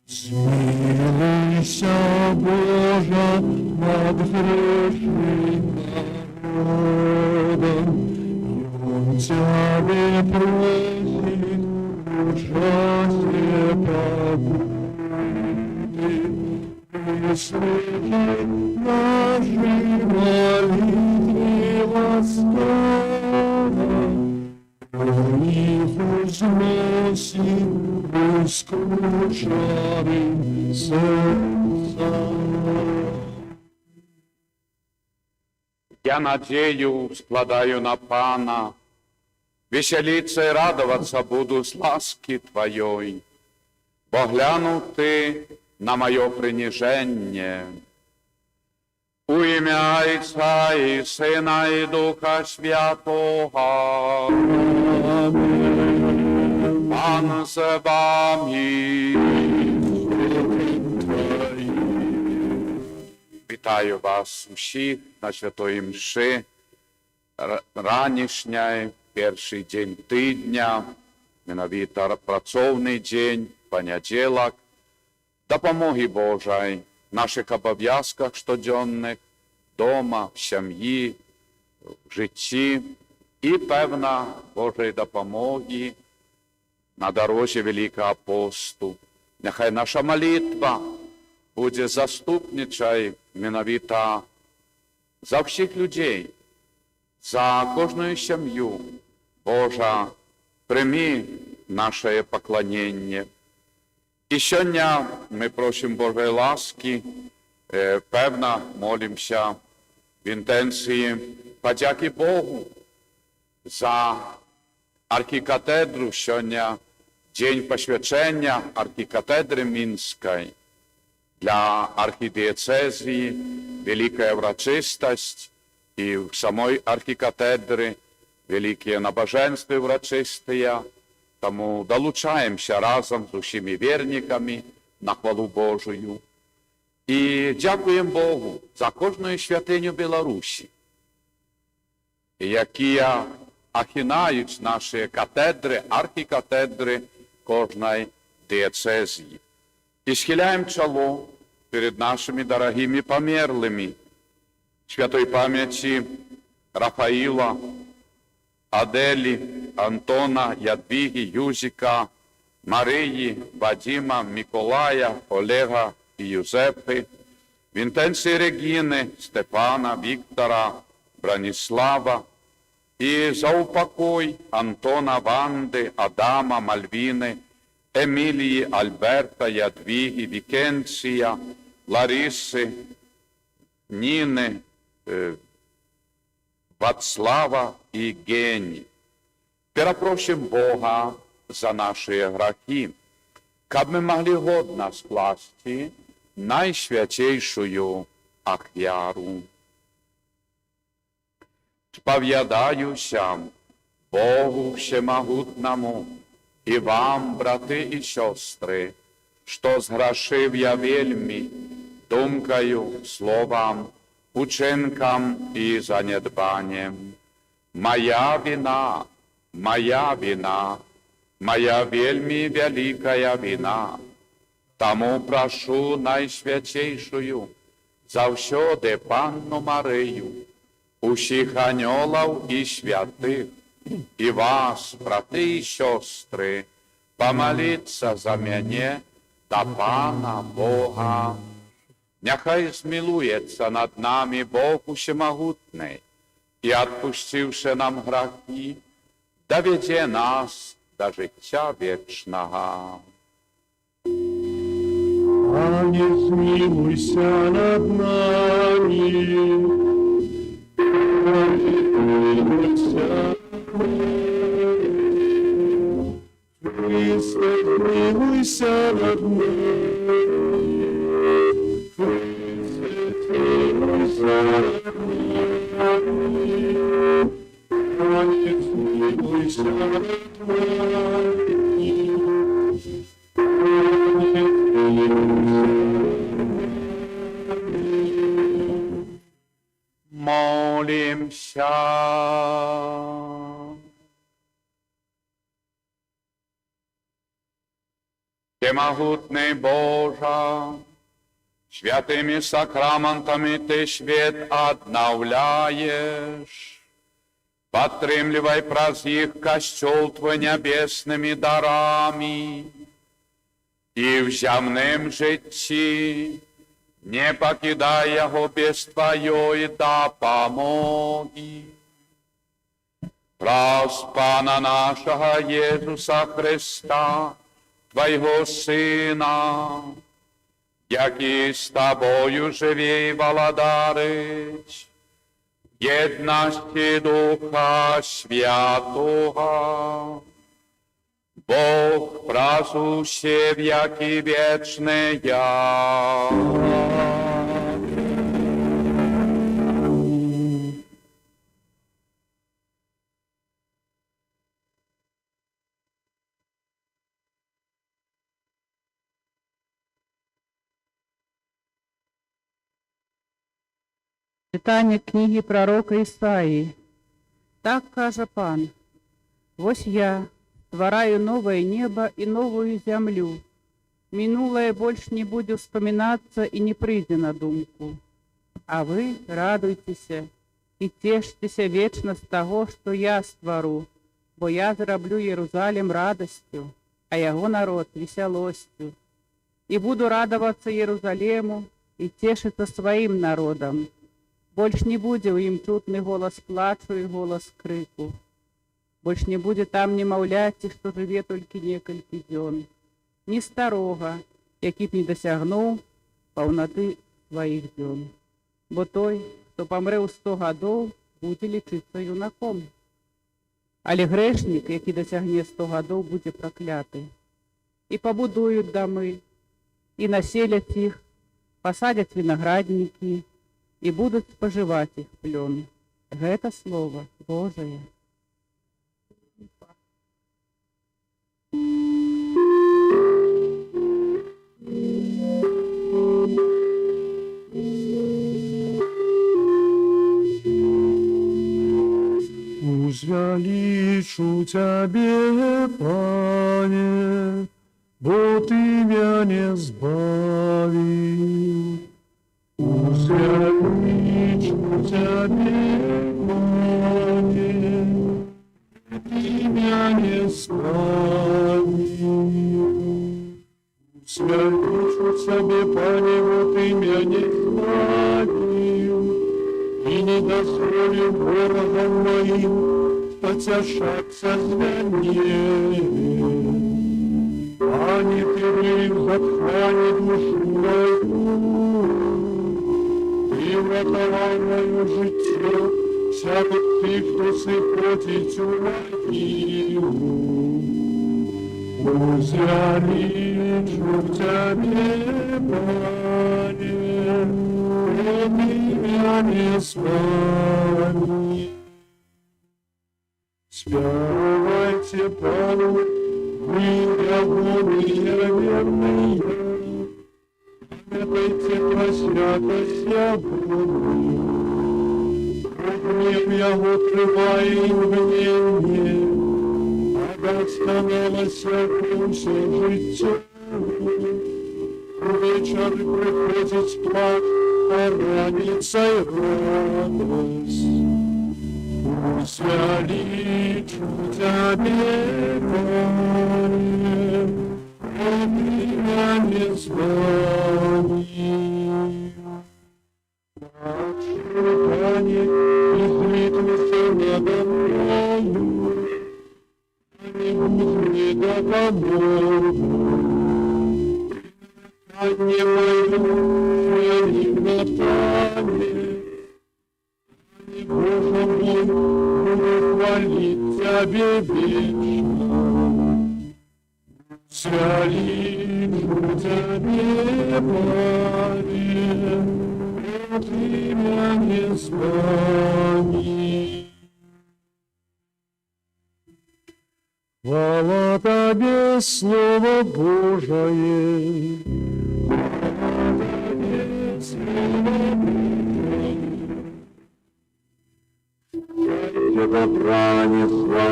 Смилуйся, Боже, над грешным народом, и он Тебе просит, ужасе покуты, и слыши наши молитвы восстава, их узносим скрученным сердцем. Я надею складаю на Пана, веселиться и радоваться буду с ласки Твоей, бо глянув Ты на мое принижение. У ім'я Отця і Сина і Духа Святого. Пан з вами. Вітаю вас усіх на Святої Мши, ранішній, перший день тижня, менавіта працовний день, понеділок. Допомоги Божої в наших обов'язках щоденних, вдома, в сім'ї, в житті і, певна, Божої допомоги на дорозі Великого посту. Нехай наша молитва буде заступничою менавіта за всіх людей, за кожну сім'ю. Боже, прийми наше поклонення. І сьогодні ми просимо Божої ласки, певно, молимося в інтенції подяки Богу за архікатедру. Сьогодні день посвячення архікатедри Мінської. Для архідієцезії велика урочистость, і в самої архікатедри великі набоженства урочисті. Тому долучаємося разом з усіми вірниками на хвалу Божою. І дякуємо Богу за кожну святиню Білорусі, які охинають наші катедри, архікатедри кожної дієцезії. І схиляємо чоло перед нашими дорогими померлими, святої пам'яті Рафаїла, Аделі, Антона, Ядвіги, Юзика, Марії, Вадима, Миколая, Олега і Юзепи, в інтенції Регіни, Степана, Віктора, Браніслава, і за упокой Антона, Ванди, Адама, Мальвіни, Емілії, Альберта, Ядвіги, Вікенція, Лариси, Ніни, Вацлава і Гені. Перепросимо Бога за наші грехи, щоб ми могли годно скласти найсвятейшую ахвяру. Сповідаюся Богу Всемогутному і вам, брати і сестри, що згрішив я вельми думкою, словом, учинком і занедбанням. Моя вина, моя вельми великая вина. Тому прошу найсвятейшую завсёды Панну Марию, усіх аньолов і святих, і вас, брати і сестри, помолиться за мене та Пана Бога. Нехай змилується над нами Бог Всемогутний, і, відпустивши нам грехи, доведе нас до життя вічного. Пане, змилуйся над нами, змилуйся, Христе, змилуйся над нами, Христе, змилуйся над нами, Пане, змилуйся над нами, Всемогутний Божа, святими сакраментами Ты свет обновляешь. Подтримливай праз их костел Твой небесними дарами, и в земном житті не покидай его без Твоей допомоги. Праз Пана нашего Иисуса Христа, Твоего Сына, який з Тобою живе і володарить, в єдності Духа Святого, Бог прасуще веки вечные. Читання книги пророка Ісаї. Так каже Пан: «Вось я створаю новое небо и новую землю. Минулое больше не будет вспоминаться и не придет на думку. А вы радуйтесь и тешьтесь вечно с того, что я створу, бо я зроблю Иерусалим радостью, а его народ веселостью. И буду радоваться Иерусалиму и тешиться своим народом. Больше не будет им чутный голос плачу и голос крику. Больше не будет там немовляти, что живе только несколько дён. Ни старого, який б не досягнув повноти своїх дён. Бо той, хто помре у 100 годов, буде лічитися юнаком. Але грешник, який досягне 100 годов, буде проклятий. І побудують доми, і населять їх, посадять виноградники, и будут споживать их плен. Это слово Божие. Узвеличу Тебе, Пане, бо Ты меня не сбавил. Узвеличу Тебе, Пане, Ты меня не сбавил. Узвеличу Тебе, Пане, вот Ты меня не сбавил, и не дозволил ворогам моим потешаться звенье. Пане, Ты в затхване душу мою, Ты врятовал мое життя, всяких тих, хто сихотить у могилу. Узвеличу Тебе, Пане, Ты меня не сбавил. Спевайте Пану, вы верные, верные, памятайте про святость Его. Гнев Его триває і гнівні, а становилося крусе життя. Вечір приходить плач, а раниться й радость. Узвеличу Тебе, Пане, Ты меня не сбавил. Пане, излитвися надо мною, не будь мне допомогу. Не мою своим нотами, Боже мой, буду хвалить Тебе вечно. Узвеличу Тебе, Пане, Ты меня не сбавил. Хвала Тебе, Слово Божие, добра несла,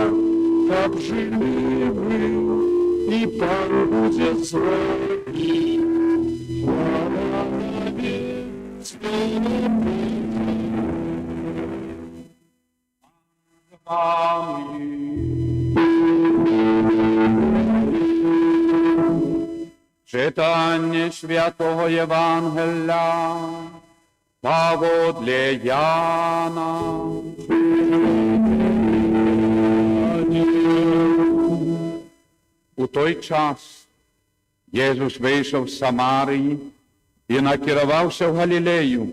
как жили вы, и Пан будет злой, слава навек, слава Читання Святого Євангелія поводле Яна. У той час Єсус вийшов з Самарії і накерувався в Галілею,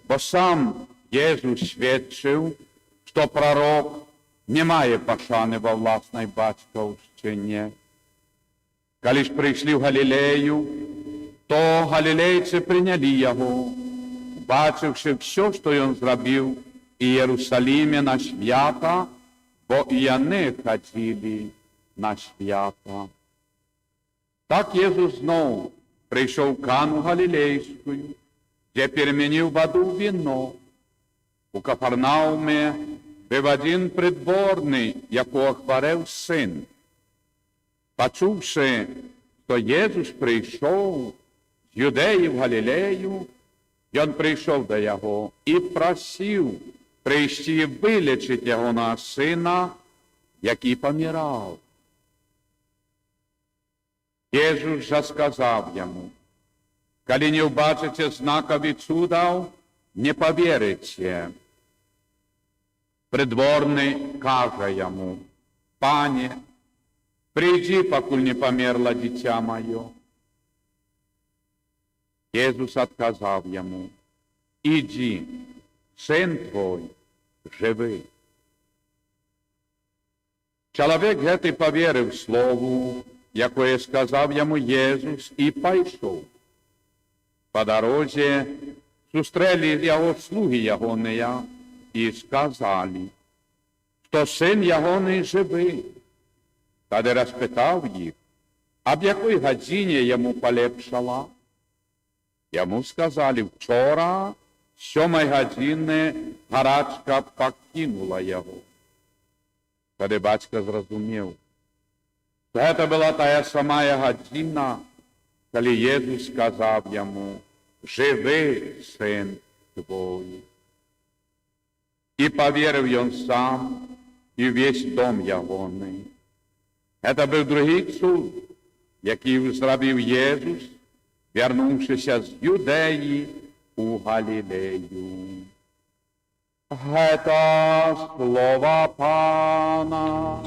бо сам Єсус свідчив, що пророк не має пошани во власній батьківщині. Коли ж прийшли в Галілею, то галілейці прийняли його, бачивши все, що він зробив в Єрусалимі на свята, бо і вони ходили на свята. Так Єсус знову прийшов в Кану Галілейську, де перемінив воду в вино. У Кафарнаумі був один придворний, якого хворів син. Почувши, що Єсус прийшов з Юдеї в Галілею, він прийшов до його і просив прийти і вилічити його сина, який помирав. Єсус же сказав йому: коли не побачите знаків і чудів, не повірите. Придворний каже йому: Пане, прийди, покуль не померло дитя моє. Єсус відказав йому: іди, син твій живий. Чоловік гетий повірив слову, яке сказав йому Єсус, і пішов. По дорозі зустріли його слуги ягоні і сказали, що син ягоний живий. Тоді розпитав їх, а в якій годині йому полегшало? Йому сказали: вчора, з 7 години, гарячка покинула його. Тоді батько зрозумів, що це була та сама година, коли Єсус сказав йому: живи, син твій. І повірив він сам, і весь дом ягоний. Це був другий чуд, який зробив Єсус, вернувшися з Юдеї у Галілею. Це слова Пана.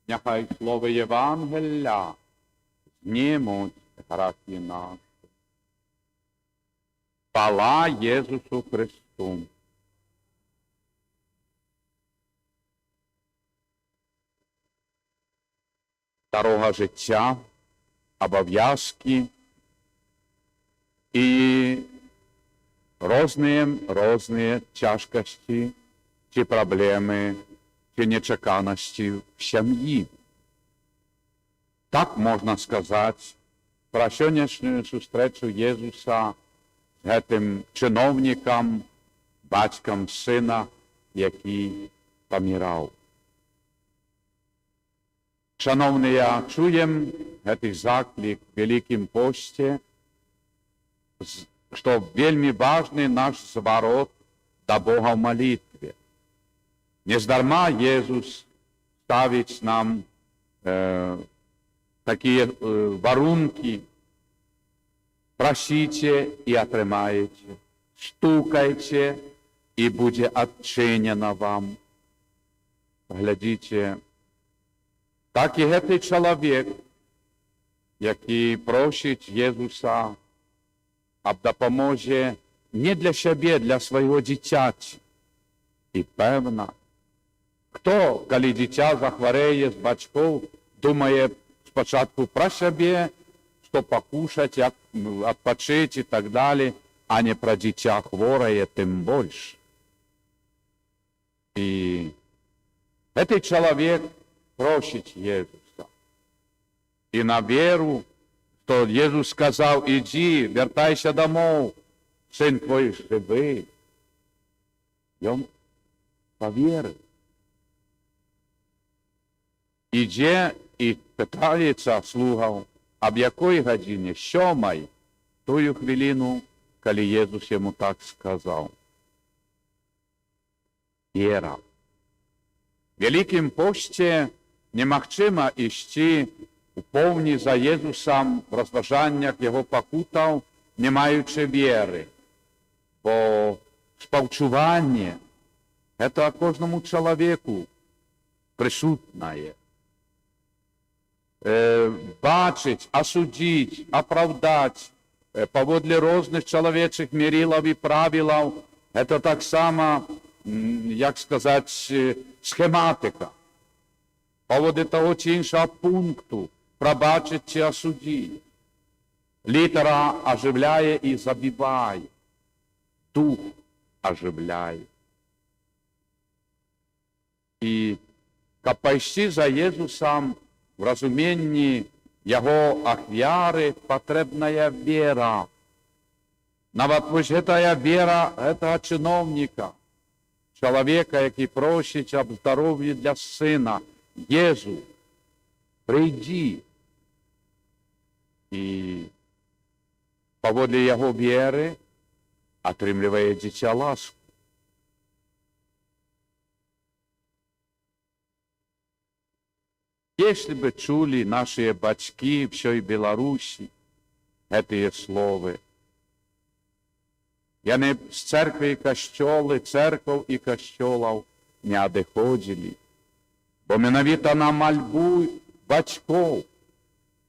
Нехай слово Євангелія знімуть гріхи наші. Хвала Єсусу Христу. Дорога життя, обов'язки і різні тяжкості чи проблеми, чи нечеканості в сім'ї. Так можна сказати про сьогоднішню зустрічу Єсуса з цим чиновником, батьком сина, який помирав. Шановні, чуємо цей заклик в Великому пості, що вельми важний наш зворот до Бога в молитві. Нездарма Єсус ставить нам такі варунки: просите і отримаєте, стукайте і буде відчинено вам. Глядите, так і цей чоловік, який просить Єсуса об допомозі не для себе, для свого дитяті. І певно, хто, коли дитя захворіє з батьків, думає спочатку про себе, що покушати, відпочити і так далі, а не про дитя хворе, тим більше. І цей чоловік просить Єсуса. І на віру, що Єсус сказав: іди, вертайся домов, син твій живий. Він повірив. Іде і питається слугав, а в якої годині? 7. Тую хвилину, коли Єсус йому так сказав. Віра. В Великім пості немагчыма ісці у повні за Єсусом в розважаннях його покутав, не маючи віри. Бо співчування – це кожному чоловіку присутнє. Бачить, осудить, оправдать поводле різних чоловічих мірилів і правил – це так само, як сказати, схематика. Поводи того чи іншого пункту пробачить чи осудить. Літера оживляє і забиває. Дух оживляє. І каб пайсці за Єсусом в розумінні його ахвяри потрібна віра. Навіть ось ця віра цього чиновника, чоловіка, який просить об здоров'ї для сина. Єсу, прийди. І поводле його віри отримує дитя ласку. Если бы чули наши батьки всей Беларуси эти слова, яны з церкви і костьоли, церков і костьолов не одиходили. Бо менавіта на мольбу батьков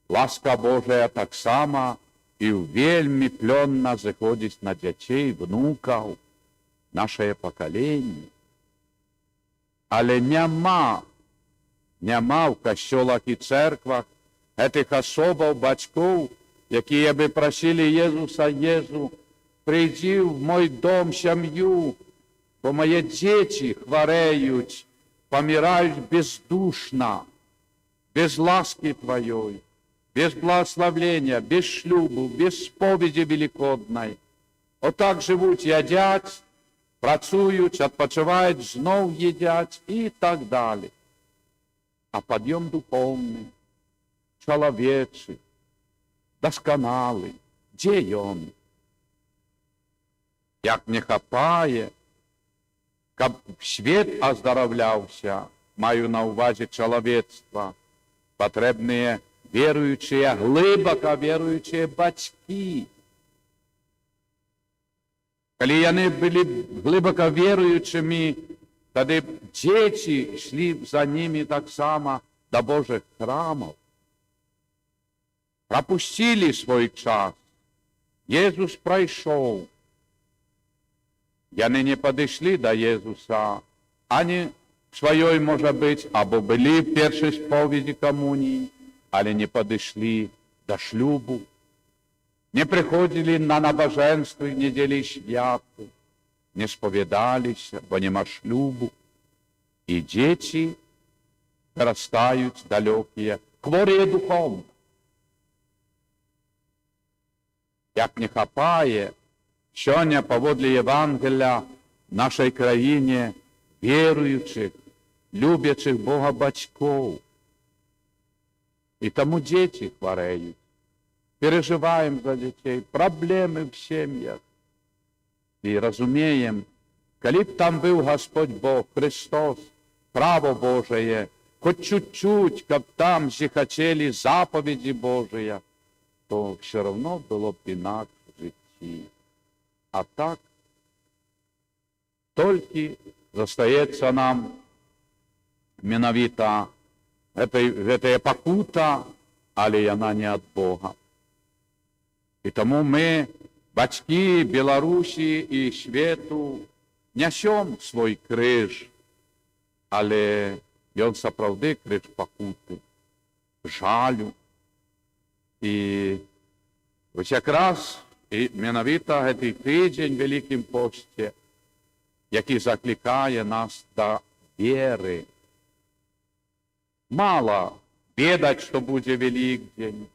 ласка Божия так само і вельми плённа заходить на дзяцей, внукаў, наше пакаленне. Але няма в касцёлах і церквах гэтых асобаў, бацькоў, якія бы прасілі Єсуса: Єсу, прийди в мой дом, сям'ю, бо мае дзеці хварэюць, помирают бездушно, без ласки Твоей, без благословения, без шлюбу, без споведи великодной. Вот так живут, едят, працуют, отпочивают, знов едят и так далее. А подъем духовный, человечий, досконалый, где он? Як не хапае, каб свет оздоровлявся, маю на увазі чоловецтва, потрібні віруючі, глибоко віруючі батьки. Коли вони були глибоко віруючими, тоді діти йшли за ними так само до Божих храмів. Пропустили свій час. Єсус пройшов. Яны не подошли до Єсуса, ані своей, может быть, або были в першей споведи коммунии, але не подошли до шлюбу, не приходили на набоженство в неділі святу, не сповідалися, бо нема шлюбу. І діти виростають далекі, хворі духовно. Як не хапає, сьогодні поводле Євангелія в нашій країні віруючих, любячих Бога батьків. І тому діти хвореють. Переживаємо за дітей, проблеми в сім'ях. І розуміємо, коли б там був Господь Бог, Христос, право Божие, хоч чуть-чуть, как там захотели заповеди Божия, то все равно было б інакше в житті. А так, тільки зостається нам менавіта гэтая пакута, але яна не ад Бога. І тому ми, бацькі Беларусі і свету, нясём свой крыж, але ён сапраўды крыж пакуты, жалю. І вось якраз і менавіта гэты тыдзень в Вялікім посце, які заклікае нас да веры. Мало ведаць, што будзе Великдзень,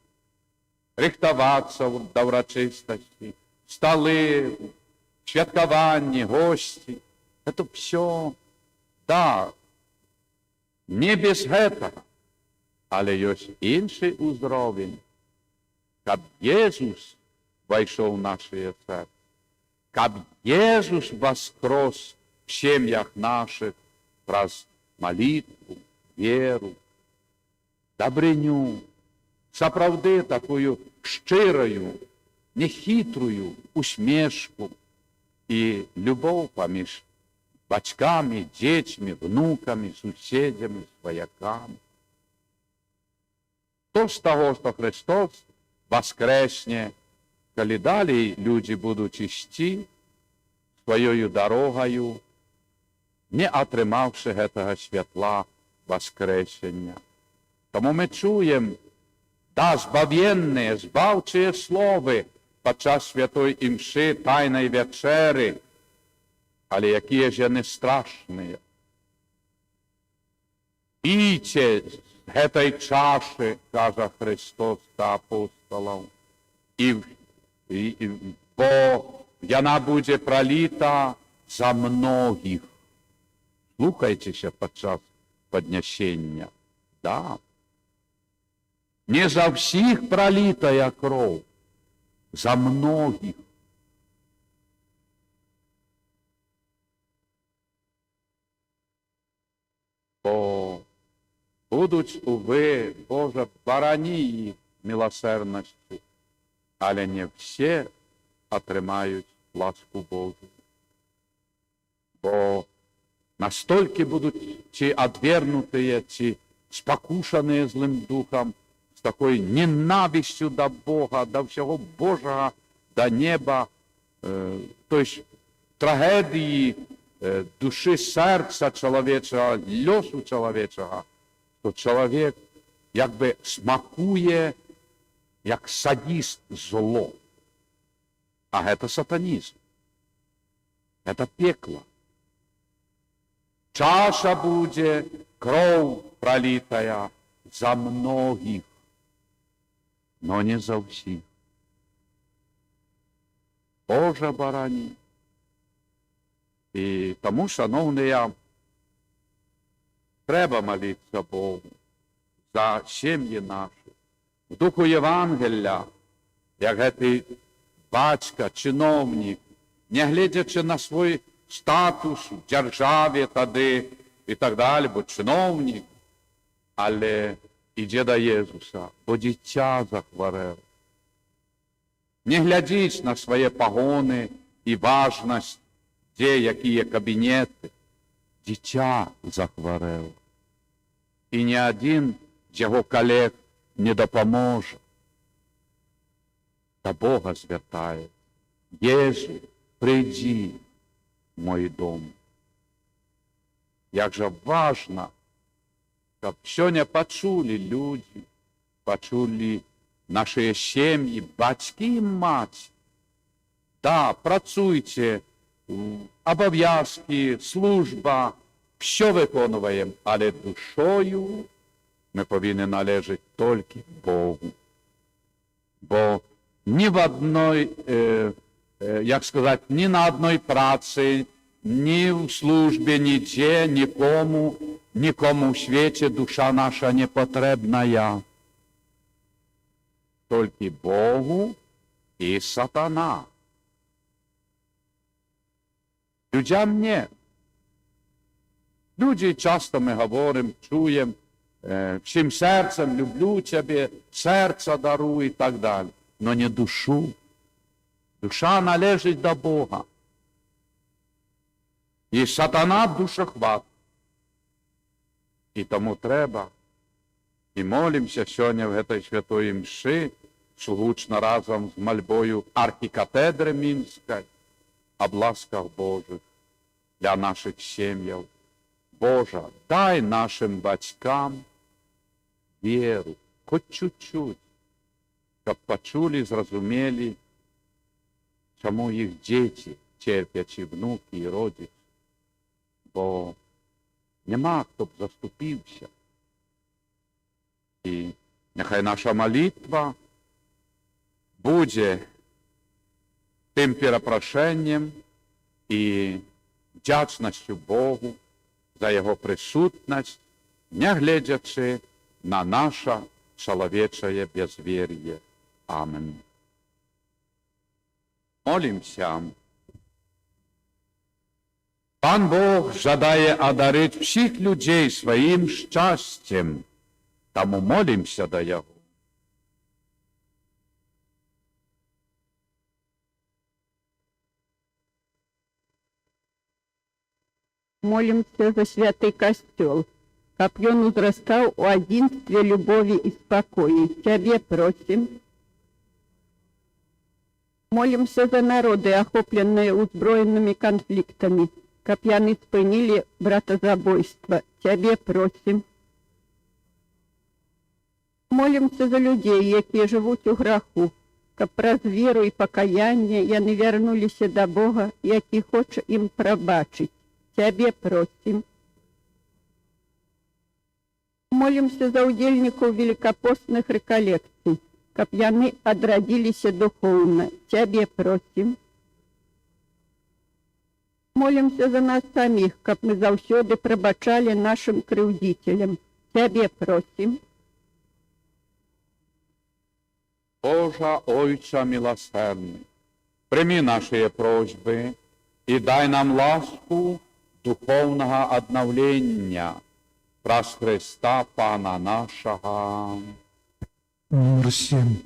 рыхтавацца да ўрачыстасці, сталы, святкаванні, госці. Это все, да, не без гэтага, Але ёсць іншы ўзровень, каб Езус вайшоў у нашыя сэрцы, каб Езус воскрос в сем'ях наших праз молитву, веру, добрыню, сапраўды такую шчырую, нехитрую усмешку і любоў паміж бацькамі, дзецьмі, внукамі, суседзямі, сваякамі. То з таго, што Христос воскресне, калі далей людзі будуць ісці сваёю дарогаю, не атрымаўшы гэтага святла воскресення. Таму мы чуем збавенныя, збаўчыя словы падчас святой імшы, тайнай вячэры, але якія ж яны страшныя. Піце з гэтай чашы, кажа Христос да апосталаў, бо яна будзе праліта за многіх. Слухайцеся падчас паднясення. Да. Не за ўсіх пралітая кроў, за многіх. Бо будуць, увы, Божа, барані іх міласэрнасцю, але не все атрымаюць ласку Божу. Бо настолькі будуць ці адвернутыя, ці спакушаныя злым духам, з такой ненавісцю да Бога, да ўсяго Божага, да неба, то есть трагедыі душы сэрца чалавечага, лёсу чалавечага, то чалавек як бы смакуе, як садіст, зло. А гэта сатанізм. Гэта пекла. Чаша будзе, кроў пралітая за многіх, но не за ўсіх. Божа барані. І таму, шановныя, трэба маліцца Богу за сем'і нашы. В духу Євангелля, як гэты бацька, чыноўнік, нягледзячы на свой статус у дзяржаве тады і так далее, бо чыноўнік, але ідзе да Езуса, бо дзіця захварэла. Не глядзіць на свае пагоны і важнасць, дзе якія кабінеты. Дзіця захварэла. І ні адзін з яго калег не дапаможа. Да Бога звяртае. Езу, прыйдзі в мой дом. Як жа важна, каб сёння пачулі людзі, пачулі нашыя сем'і, бацькі і маці. Да, працуйце, абавязкі, служба, все виконуємо, але душою ми повинні належати тільки Богу. Бо ні в одной, як сказати, ні на одной праці, ні в службі, нідзе, нікому в світі душа наша не потрібна. Тільки Богу і сатана. Людям ні. Люди часто ми говоримо, чуємо, всім серцем люблю тебе, серце даруй і так далі. Но не душу. Душа належить до Бога. І сатана душохват. І тому треба. І молимося сьогодні в этой святої мши, сугучно разом з мольбою архікатедри Мінської, об ласках Божих для наших сім'їв. Боже, дай нашим батькам віру, хоч чуть-чуть, щоб почули, зрозуміли, чому їх діти терплять, і внуки, і родичі. Бо нема, хто б заступився. І нехай наша молитва буде тим перепрошенням і вдячністю Богу за його присутність, не глядячи на наше человечее безверие. Amen. Молимся. Pan Bóg żadaje одарить всіх людей своим щастям, тому молимся до Його. Молимся за святый костел, каб ён узрастаў у адзінстве любові і спакоі. Цябе просім. Молимся за народы, ахопленные узброенными конфликтами, каб яны спынілі братазабойства. Цябе просім. Молимся за людзей, якія жывуць у граху, каб праз веру і пакаянне яны вярнуліся да Бога, які хоча ім прабачыць. Цябе просім. Молимся за удзельнікаў великапостных рэкалекцый, каб яны адрадзіліся духоўна. Цябе просім. Молимся за нас саміх, каб мы заўсёды прабачалі нашим крыўдзіцелям. Цябе просім. Божа, Ойча милосердный, прими наши просьбы и дай нам ласку духовного обновления праз Христа Пана нашего. Просим.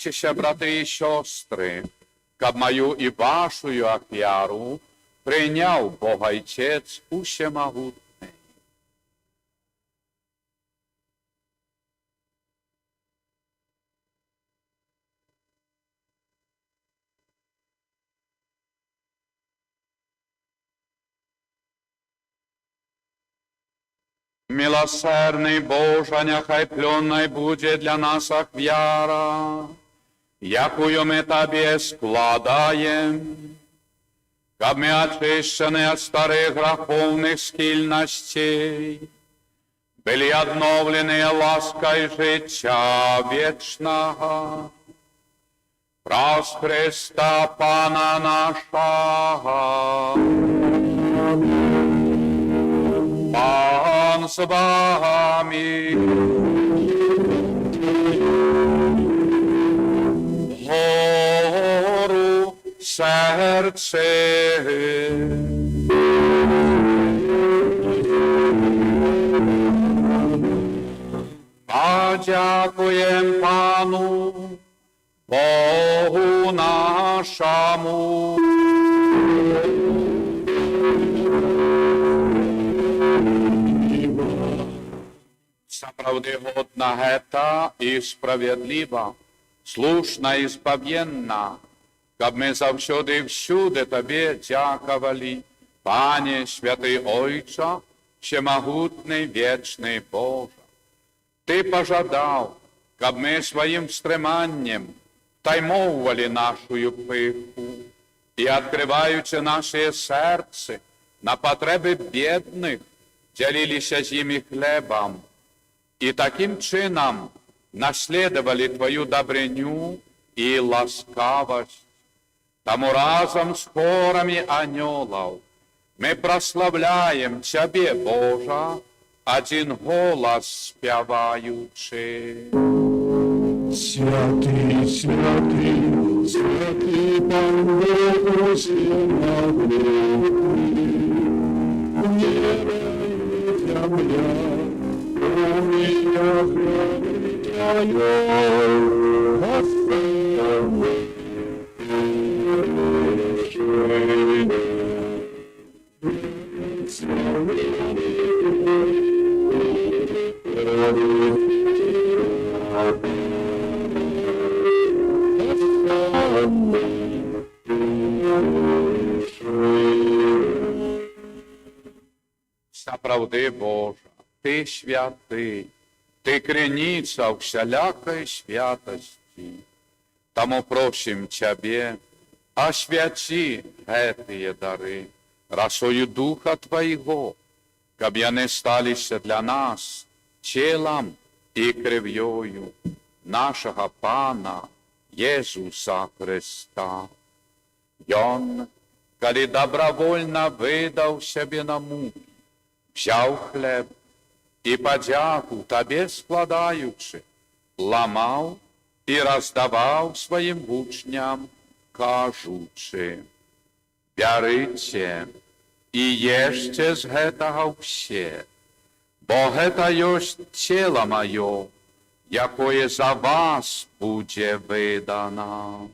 Молитеся, браты и сестры, каб мою и вашу ахвяру принял Бог Отец Усемогутный. Милосердный Боже, нехай пленной будет для нас ахвяра, якую мы Тебе складаем, каб мы очищены от старых греховных скильностей, были обновлены лаской життя вечного. Праз Христа Пана нашего. Пан с вами. Гору серце. Подякуєм Пану, Богу нашому. Справді годна гета і справедлива, слушна і спав'єнна, каб ми завсюди і всюди Тобі дяковали, Пане, святий Ойче, всемогутний, вічний Боже. Ты пожадал, каб ми своїм стриманням таймовували нашу пиху і, відкриваючи наше серце на потреби бідних, ділилися з ними хлебом, і таким чином наслідували Твою добриню і ласкавость. Тому разом з хорами анgelov ми прославляємо Тебе, Божа, один голос співаючи. Святий, святий, святий Пан Бог усіх народів. Небо і земля, уміння храни Твоє, Господи, Правди Божа, Ти святий, Ти криниця всялякої святості. Тому просим Тебе, освяти эти дары росою Духа Твоего, каб яны сталися для нас телом і кров'ю нашого Пана Єсуса Христа. Ён, коли добровольно видав себе на муки, взяв хлеб і подяку Тебе складаючи, ламав і роздавав своїм учням, кажучи: «Берите і ешьте з гэтага все, бо гэта ёсць тело моє, якое за вас буде видано».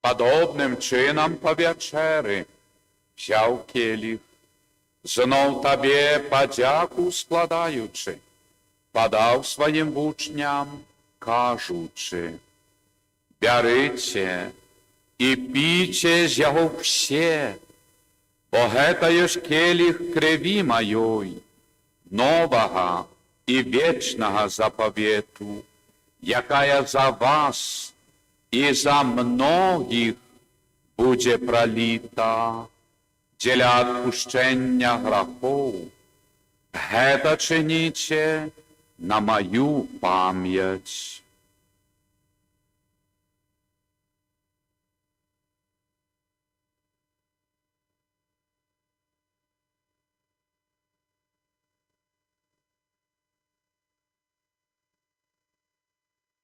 Подобним чином по вечері взяв келих, знов Тебе подяку складаючи, подав своїм учням, кажучи: «Берите і пійте з його все, бо гэта ёсць келих крові моєї, нового і вечного заповіту, якая за вас і за многих буде пролита для відпущення грехов. Гэта чините на мою пам'ять».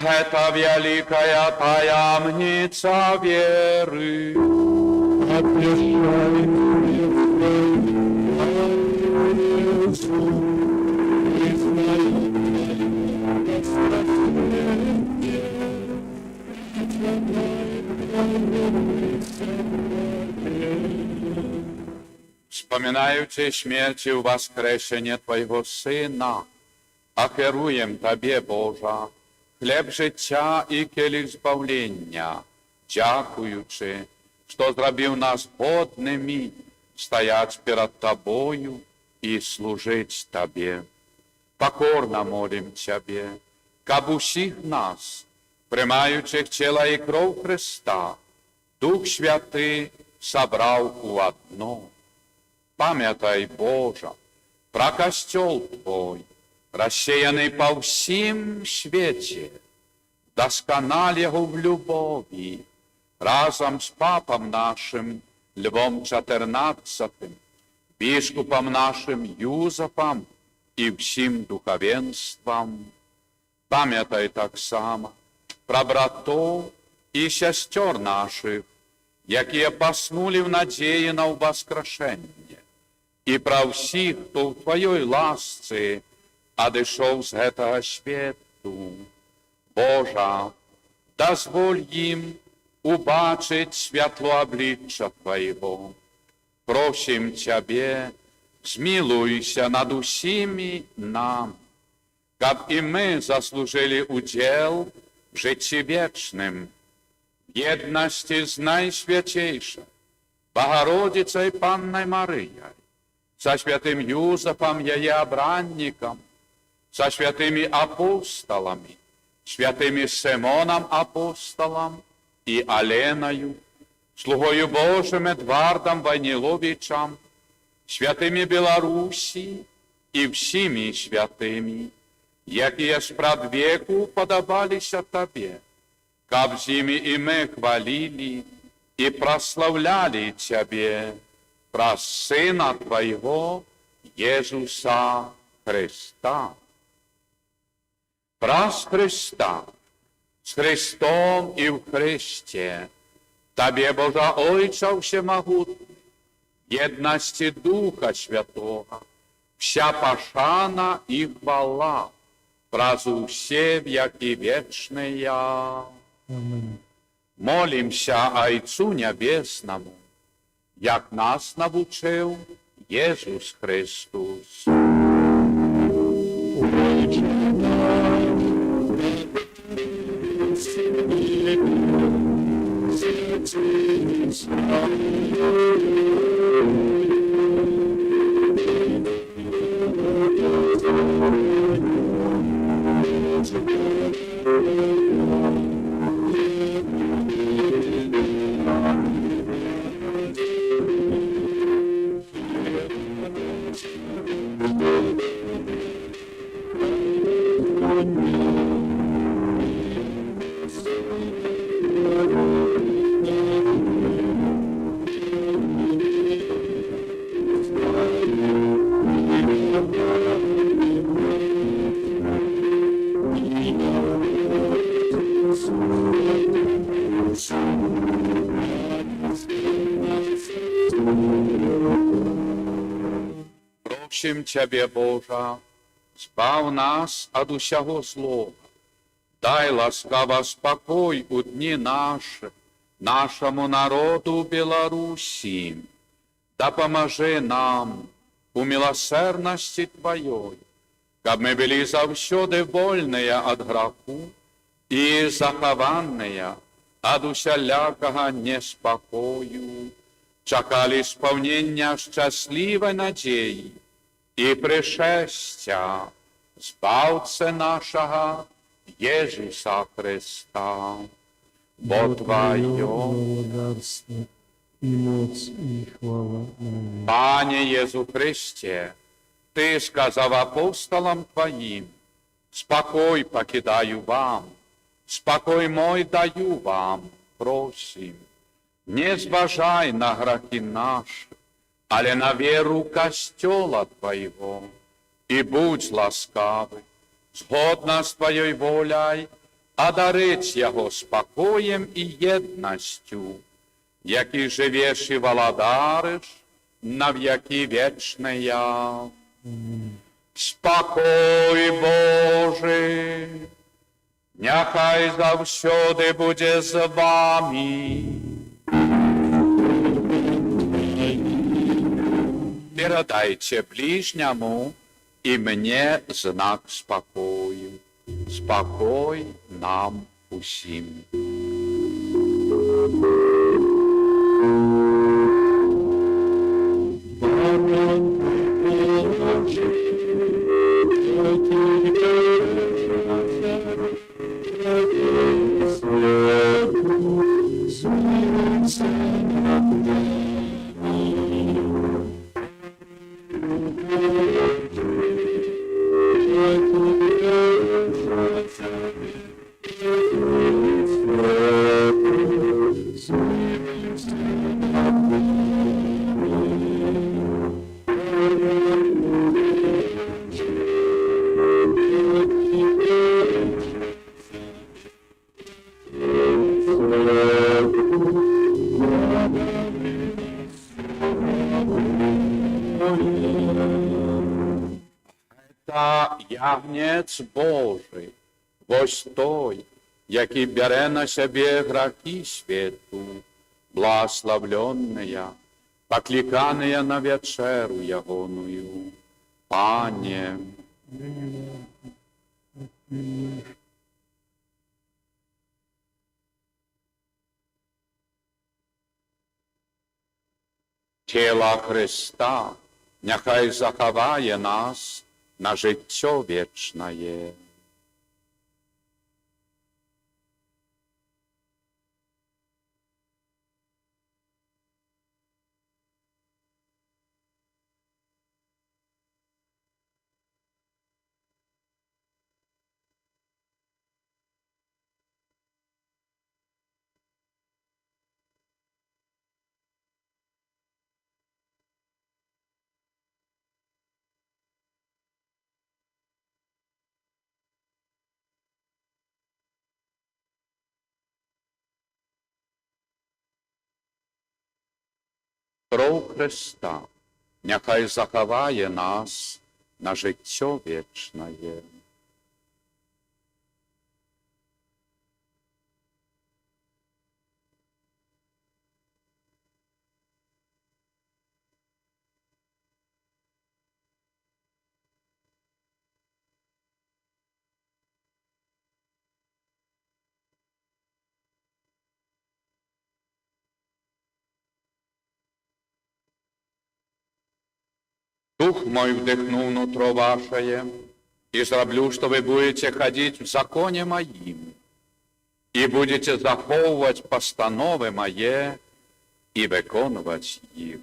Это великая таямница веры. Отвечай мне Иису, Вспоминаючи смерти и воскрешение Твоего Сына, ахеруем Тебе, Божа, хлеб життя і келих збавлення, дякуючи, що зробив нас годними стоять перед Тобою і служить Тебе. Покорно молим Тебе, каб усіх нас, приймаючих тіло і кров Христа, Дух Святий собрав у одно. Пам'ятай, Божа, про костел Твой, рассеянный по всім світі, досконал його в любові, разом з папом нашим Львом XIV, біскупом нашим Юзефом і всім духовенством. Пам'ятай так само про братов і сестер наших, які поснули в надії на воскрешення, і про всіх, хто в Твоїй ласці одійшов з гэтага світу. Божа, дозволь їм убачить світло обличчя Твоєго. Просим Тебе, змилуйся над усіми нам, каб і ми заслужили удел w życiu wiecznym, w jedności z Najświętejszą Bogorодицą Panną Maryją, со святым Юзефом, ее обранником, со святыми апостолами, святыми Симоном апостолом и Оленою, слугою Божьим Эдвардом Войниловичем, святыми Белоруссии и всеми святыми, якие спрад веку подобалися Тебе, каб зими и мы хвалили и прославляли Тебе, про Сына Твоего, Иисуса Христа. Праз Христа, с Христом и в Христе, Тебе, Божа Ойче Всемогутний, єдності Духа Святого, вся пошана и хвала, праз усе веки вечные. Аминь. Молимся Отцу Небесному, як нас навчив Єсус Христос. Отче наш, святись Просим Тебе, Божа, збав нас от усього злого. Дай ласкаво спокой у дні наші, нашому народу Белоруссии. Да поможи нам у милосердности Твоей, каб мы были завсёды вольные от греху и захованные от усялякого неспокою, чекали исполнения счастливой надеи и пришествия Збавця нашего Иисуса Христа. Бо Твое, благодарство и моц и хвала. Аминь. Пане Иису Христе, Ты сказав апостолам Твоим: спокой покидаю вам, спокой мой даю вам, просим. Не зважай на грехи наши, але на веру костела Твоего, и будь ласкавый, згодно с Твоей волей, одарить Его спокоем и едностью, який живеш и володариш на веки вечные. Спокой Божий, нехай завсёды буде з вами. Передайте ближнему и мне знак спокою. Спокой нам усім. Та ягнець Божий, ось той, який бере на себе грехи світу, благословленная, покликаная на вечеру ягоную. Пане, тіла Христа, нехай заховає нас на життя вічне. Кров Христа, нехай заховає нас на життя вічне. Дух мой вдохнул нутро ваше, и зроблю, что вы будете ходить в законе моим, и будете заховывать постановы мои и выконывать их.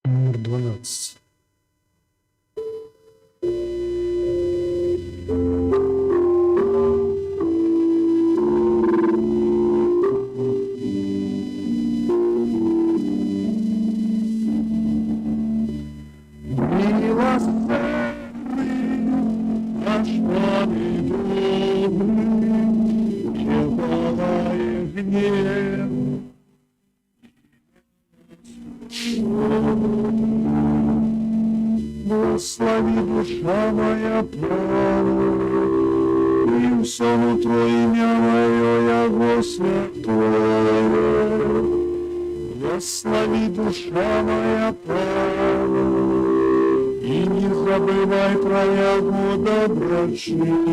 Номер 12. Слави душа моя праву, и все нутро имя мое, яго святое. Благослови душа моя праву, и не забывай про яго доброчинность.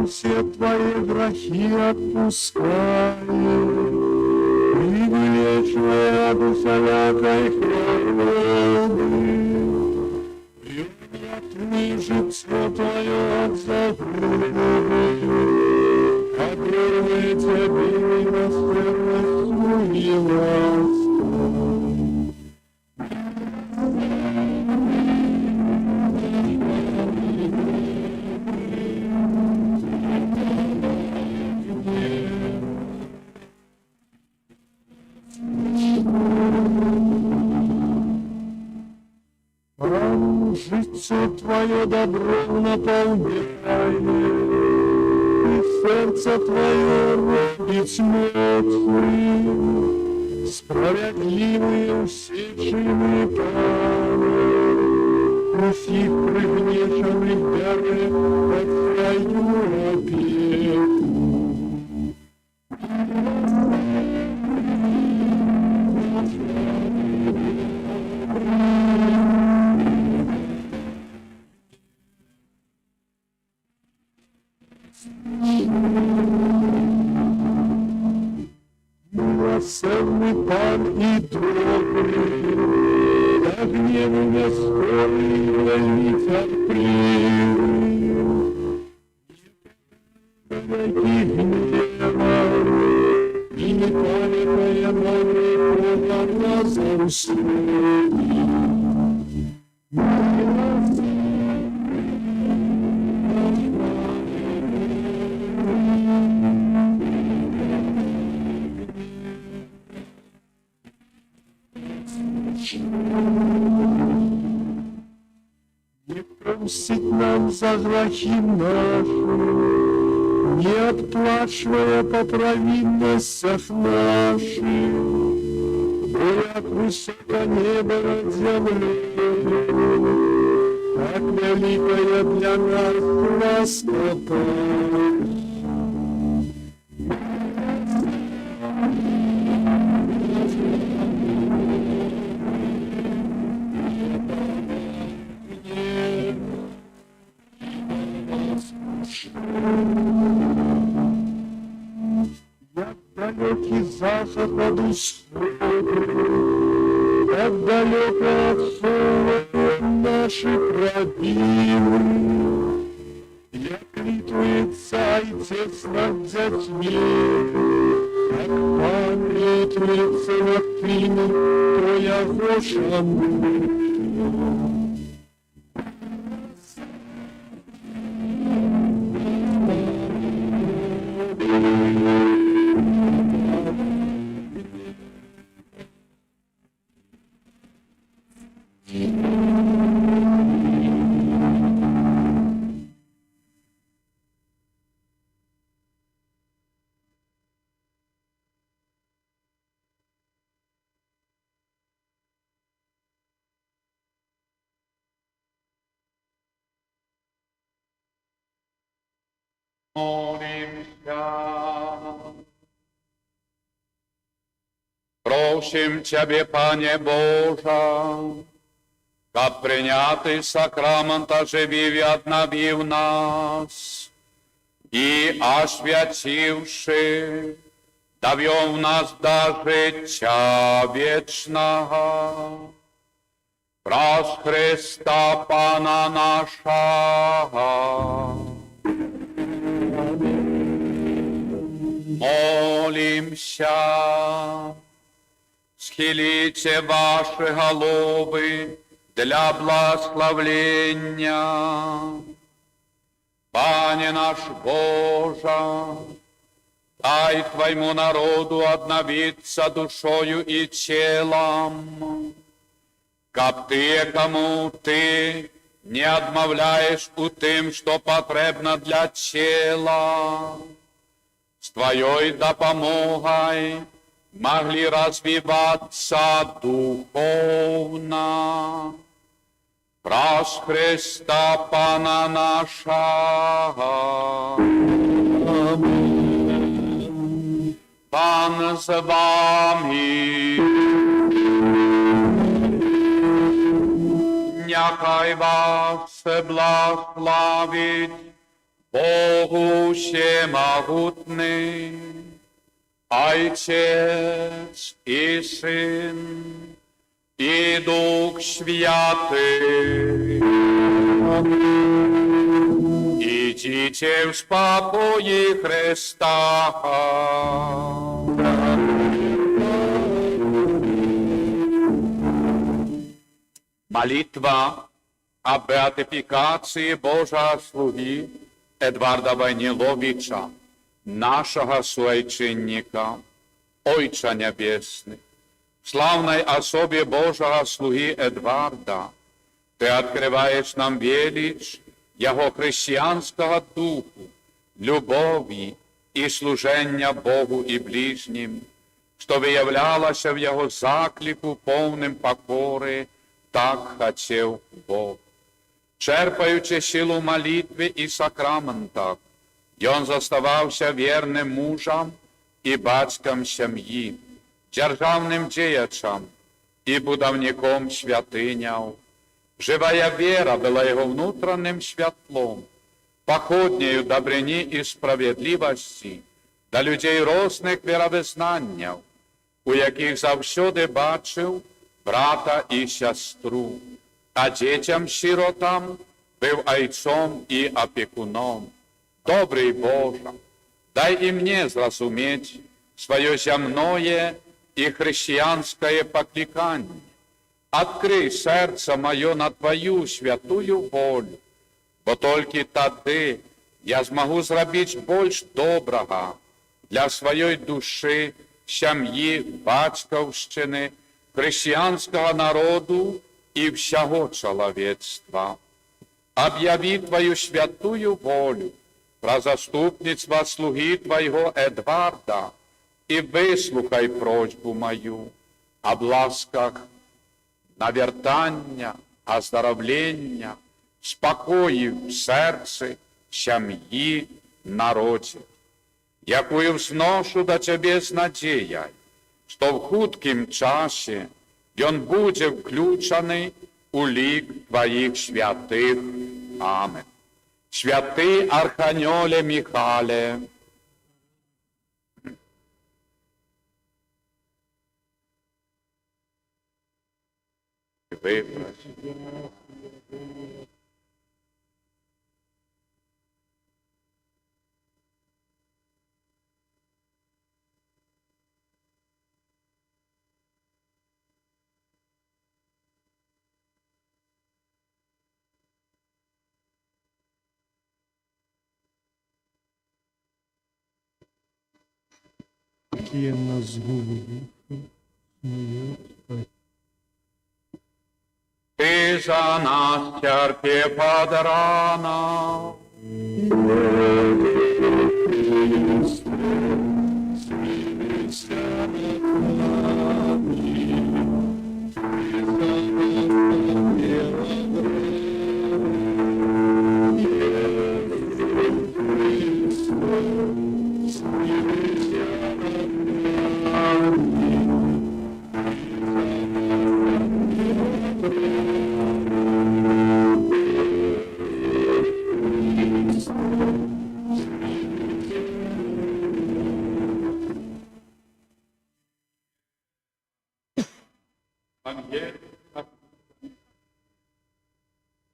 Все твои грехи отпускай, и вылечивай от всякой хвороби, и отмежет все твое от загребы, который тебе милостивостью и лаской. Житие твое добро наполняет, и сердце Твое робить моцны, справедливые все чины Пане, усих пригнешенных бере под Твою опеку. Милосердный Пан и добрый, да гневу не скорый, вельми терпеливый. Веки гнева, и не памятая на глаза услуги. Не простить нам за грехи наши, не отплачивая по провинностях наших, бо як высоко небо над землей, так великая для нас ласкота. Як далекий заход от исхода, как далеко отсюда наши пробивы, як литвуется Отец над детьми, как Пан литвуется над теми, Твоего шануют. Молимся. Просим Тебе, Пане Божа, как принятый сакрамент оживив и обновив нас, и освятивши, довел в нас до життя вечного. Праз Христа Пана нашего. Молимся. Схилите ваши головы для благословления. Пане наш Боже, дай Твоему народу обновиться душою и телом, как Ты, кому Ты не отмовляешь у тем, что потребно для тела, с Твоей допомогой могли развиваться духовно. Праз Христа Пана нашего. Аминь. Пан с вами. Нехай вас благословит Богу всемогутный, Отец и Сын и Дух Святый. Идите в спокое Христа. Молитва о беатификации Божьего слуги Едварда Войниловича, нашего суайчинника, Отче Небесный. В славной особе Божьего слуги Едварда Ты открываешь нам величь Его христианского духу, любові і служення Богу і ближнім, що виявлялося в його заклику повним покори, так хотів Бог. Черпаючи силу молитви і сакраментах, він заставався вірним мужем і батьком сім'ї, державним діячем і будівником святиняв. Живая вера була його внутрішнім світлом, походнею добрині і справедливості до людей різних віровизнань, у яких завжди бачив брата і сестру, а дітям-сиротам був отцом і опікуном. Добрий Боже, дай і мені зрозуміти своє земне і християнське покликання. Открий серце моє на Твою святую волю, бо тільки тоді я змогу зробити більш доброго для своєї душі, сім'ї, батьківщини, християнського народу і всього чоловічства. Об'яви Твою святую волю про заступництво слуги Твоего Едварда і вислухай просьбу мою об ласках навертання, оздоровлення, спокої в серці, сім'ї, народі, якою взношу до Тебе з надією, що в хуткім часі він буде включений у лік Твоїх святих. Амин. Святий Архангеле Михайле, випроси. Є на згубу душу, Ти за нас терпи под рана.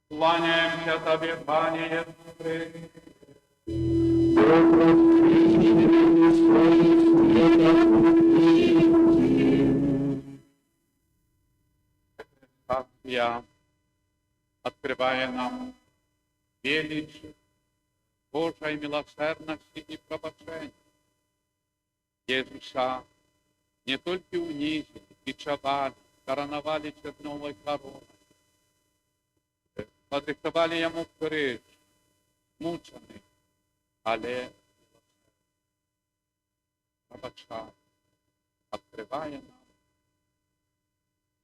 Кланяемся Тебе, Пане Иисусе. Я открывая нам величь Божьей милосердности и пробачения. Иисуса не только унизили, бичевали, короновали черновой короной, подрихтовали ему крыш, мученый, але пробачали, открывая нам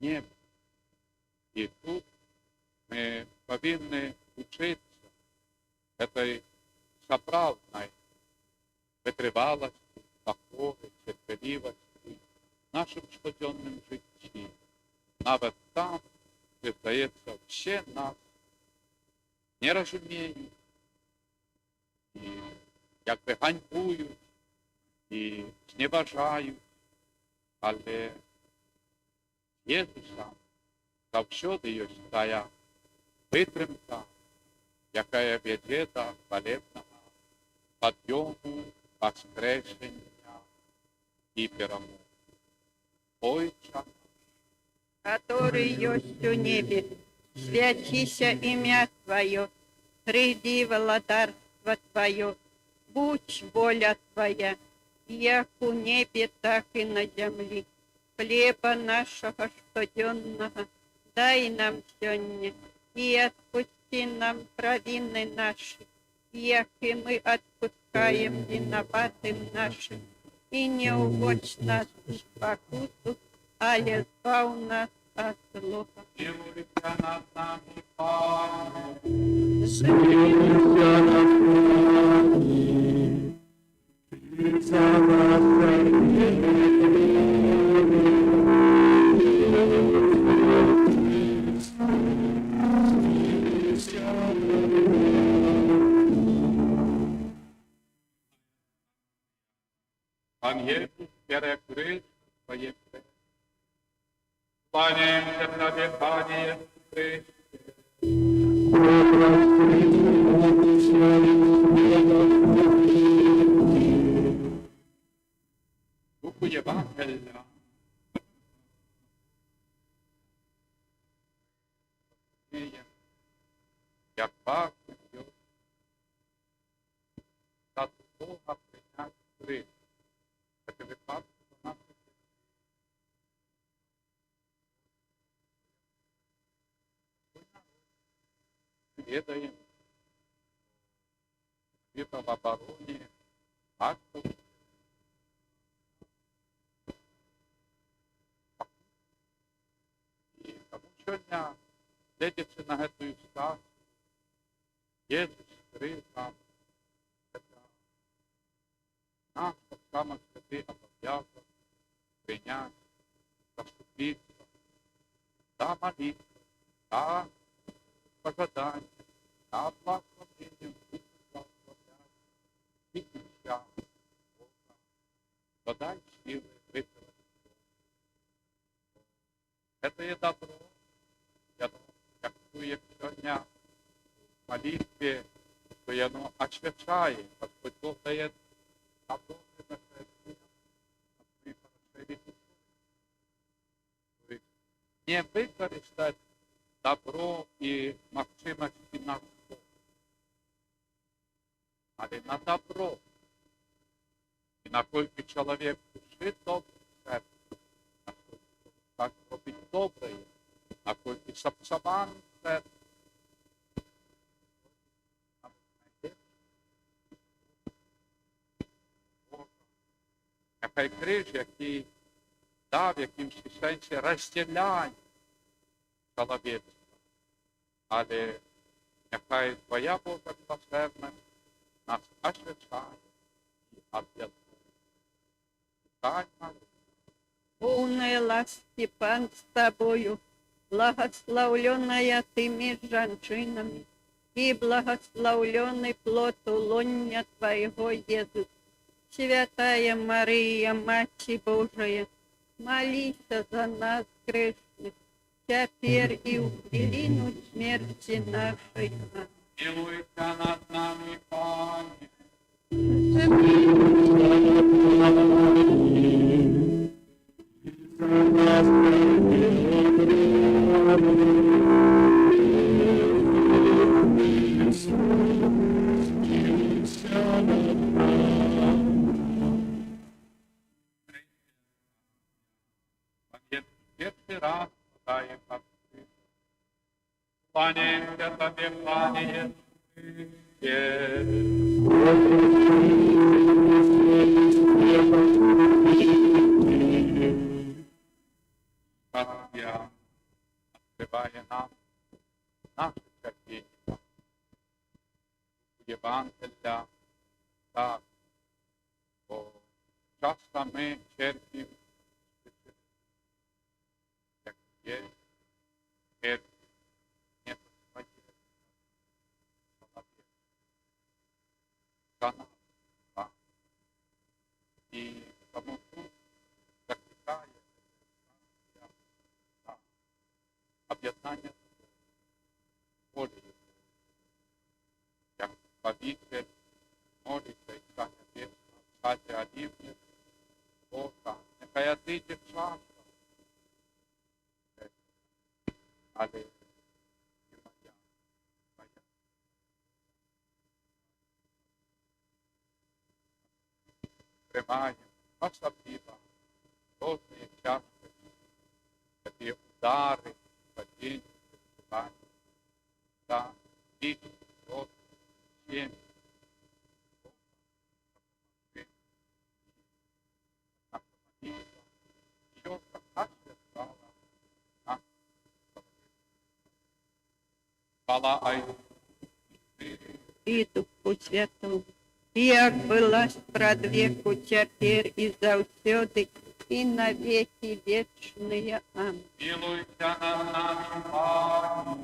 небо. И тут мы повинны учиться этой соправдной витривалости, покори, терпеливости в нашем щоденном житті. Навіть там, де, здається, ще нас не розуміють, і якби ганьбують, і зневажають, але Єсуса завжди є тая витримка, яка веде до хвалебного підйому, воскрешення і перемоги. Отче, который есть у небе, святися имя Твое, приди владарство Твое, будь воля Твоя, як у небе, так и на земле. Хлеба нашего штоденного дай нам сегодня, и отпусти нам провины наши, як і ми відпускаємо винуватим нашим. І не уводь нас у спокусу, але збав нас від злого. Милуйся над нами, Пане. Смилуйся над нами, и за наше Ангел, перекрыть свои крылья. Кланяемся на дыхание Христе. Духу Євангелія. Як бачить його, та Бога прийняти Христ. Це випадку до нас. Ведаем, это в обороне актов. І тому сьогодні, глядячи на цю стацію, Єсус скрив нам, це наш так само святий обов'язок прийняти, заступитися, за молитву, за пожадання, за благословенням, благословляти, і ключа, Бога, подай силы вытворить. Это и добро. Я думаю, сегодня в молитве, что оно освещает, Господь Бог дает добро на сердце, мы хорошели душу. То есть не використати добро і можливості на зло, але на добро. І наскільки чоловік душить добре серце, наскільки так робить добре, наскільки сапсаван серце, нехай криж, який дав в якимсь сенсі розділяє чоловічество, але нехай Твоя Божа милосердність нас освячає і об'єднує. Дай нам Полная ласки, Пан с тобою, благословленная ты между женщинами, и благословленный плод лоня Твоего, Иисус. Святая Мария, Мать Божия, молись за нас грешных, теперь и в годину смерти нашей. Аминь. милуйся над нами, Пане. Первый раз подаем под Христа. Кланяемся Тебе, Пане Иисусе. Царствия открывая нам наше терпение. Євангелія, так, бо часто ми черпимо як є, нет своє чоловік. За нас, так. І тому тут закликає об'єднання волею, як повітря молиться і стане вічно, стати олівним Бога. Нехай отийде чаша, але і моя, моя. Тримаємо особливо кожної чашки, такі удари, падіння, переживання, та вічні, сім'ї, слава Отцу и Духу Святому, як была спрадвеку, цяпер і заўсёды, і на веки вечные. Аминь. Милуйся над нами, Пане.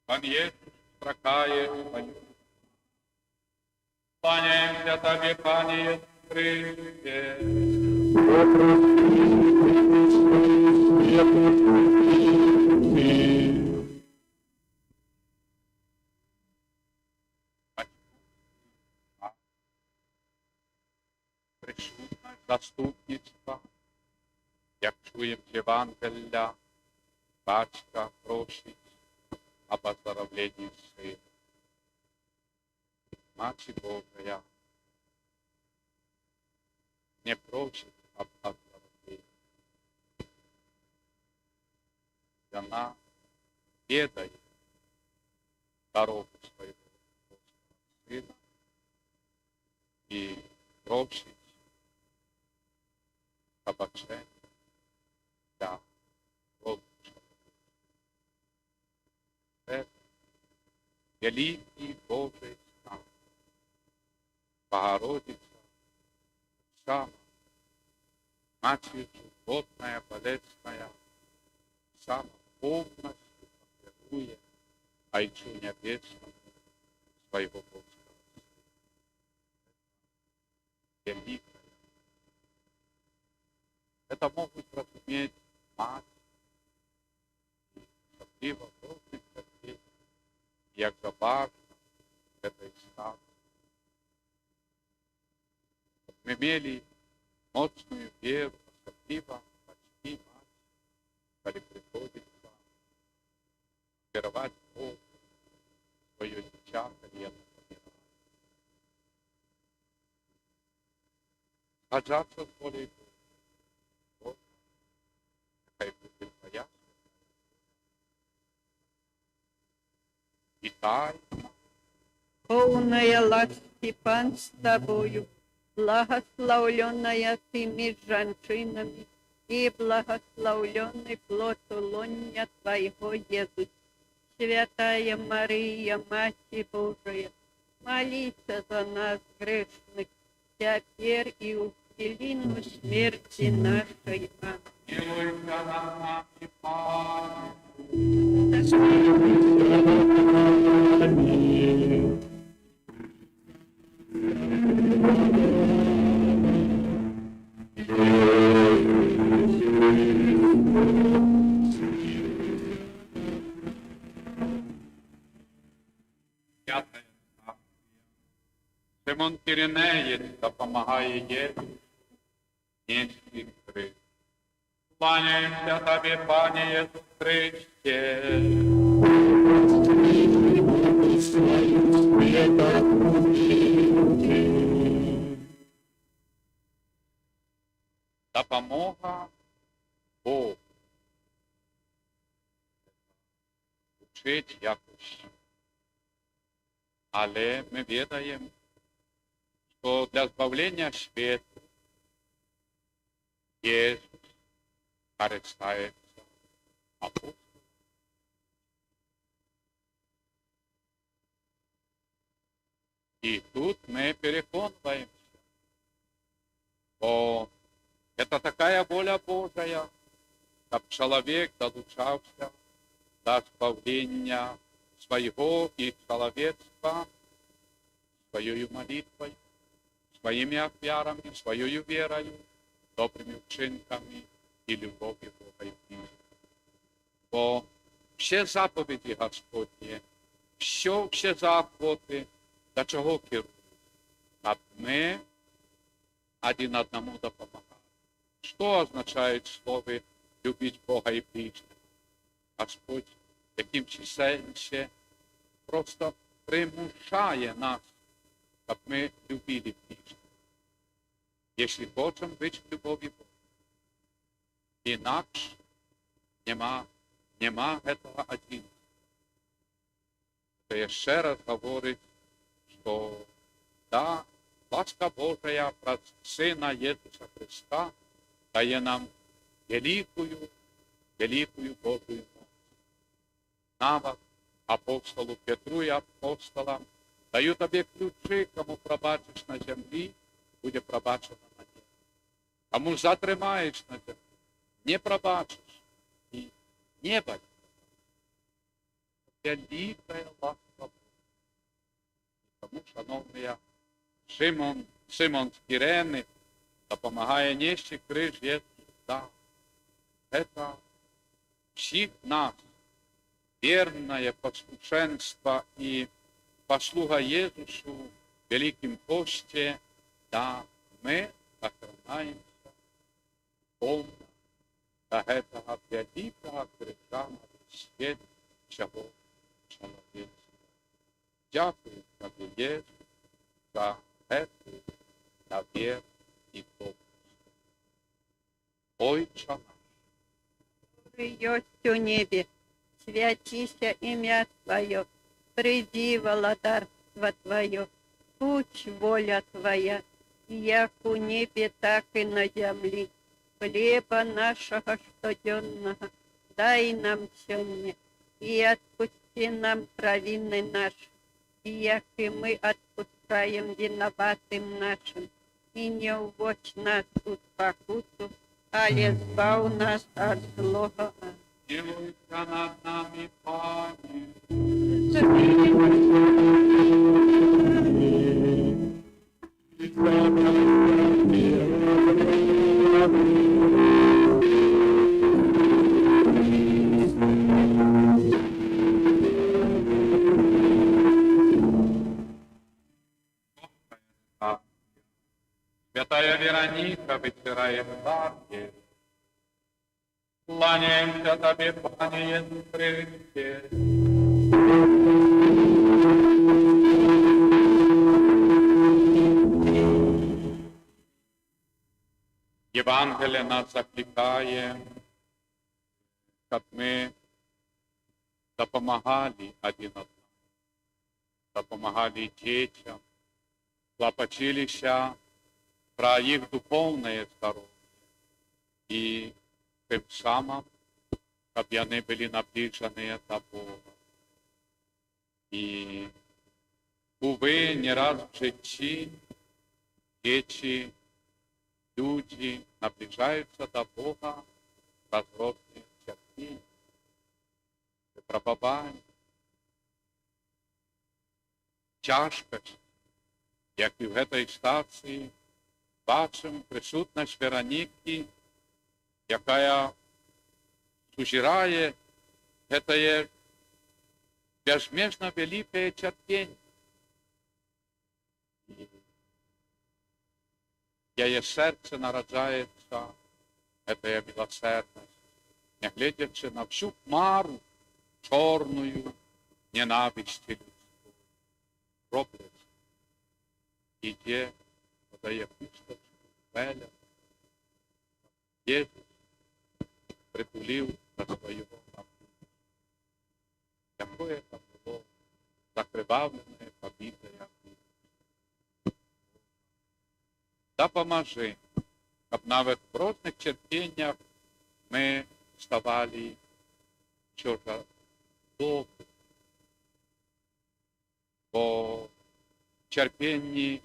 Пан Иисус, строкае свою. Кланяемся Тебе, Пане Христе. Присутність заступництва, як чуємо з Євангелія, батька просить об оздоровлении сына. Мать Божия не просит об оздоровлении. Она ведает дорогу своего сына и просит обучения для лучшего. Это великий Божий знак. Богородица, сама, Матерь животная, болезная, сама полностью покорует Отцу Небесному своего Божьего Сына. Великая. Это могут разуметь мать, особливо Божьих людей, як же важно это стало. Мы имели мощную веру, особливо почти мать, когда приходится веровать Богу, свое дитя, когда это помирает. Саджаться с волей Божьей, какая будет твоя. И тайна, Полная ласки Пан с тобою, благословленная ты между женщинами, и благословленный плод лоня твоего, Иисус. Святая Мария, Мать Божия, молись за нас, грешных, теперь и в хвилину смерти нашей. Аминь. милуйся над нами, Пане. Святая Акція. Симон Киринеєць допомагає Єсу нести хрест. Кланяємося Тобі, Пане Єсус Христе. Допомога Богу. Учить якось. Але ми відаємо, що для збавлення світу Єсус користається апостолом. И тут мы переконываемся, что это такая воля Божия, чтобы человек долучался до избавления своего и человечества своей молитвой, своими офярами, своей верой, добрыми вчинками и любовью Бога и ближнего. Бо все заповеди Господні, все заохоти, до чого керують? Щоб ми один одному допомагали. Что означает слово «любить Бога и ближнего»? Господь в якимсь сенсі просто примушає нас, щоб ми любили ближнього. Якщо хочемо бути в любові Божій. Інакше нема этого один. Я ще раз говорю, що да, ласка Божия про Сина Ісуса Христа дає нам великую Божию милость. Навіть апостолу Петру і апостолам даю тобі ключі, кому пробачиш на землі, буде пробачено на небі. Кому затримаєш на землі, не пробачиш і небо. Великая ласка Божия. Тому, шановний, Симон з Кирени допомагає нести криж Ісуса. Это всіх нас верное послушенство и послуга Иисусу в Великом Посте, да, мы сохраняемся полно до этого великого крижа на свет всего человечества. Дякую тобі, Єсус, за эту довіру і добрость. Отче наш, Есть у небе, святися имя Твое, приди володарство Твое, будь воля Твоя, як у небе, так и на земле. Хлеба нашего штоденного дай нам сегодня, и отпусти нам провины наши, и як и мы отпускаем виноватым нашим, и не уводь нас в покуту, але избав нас от злого. милуйся над нами, Пане. Святая Вероника вытирает дарки. Кланяемся Тебе, Пане Иисус Христе. Евангелие нас закликает, как мы допомагали один одному, допомагали детям, клопочилися про их духовное здоровье и тем самым, чтобы они были наближены до Бога. И, увы, не раз в житті дети, люди наближаются до Бога разрозненных терпений, випробувань, тяжкость, як і в этой стації бачимо присутність Вероніки, яка сужирає это безмежно великое терпение. Її серце народжається эта милосердность, не глядячи на всю хмару чорную ненависти людської, проблеск. Іде, подає пусточку, веля. Єсус притулив до свого народу. Якое це було закривавлене, побите, як допоможи, щоб навіть в прозних терпіннях ми ставали чого добрі. Бо терпінні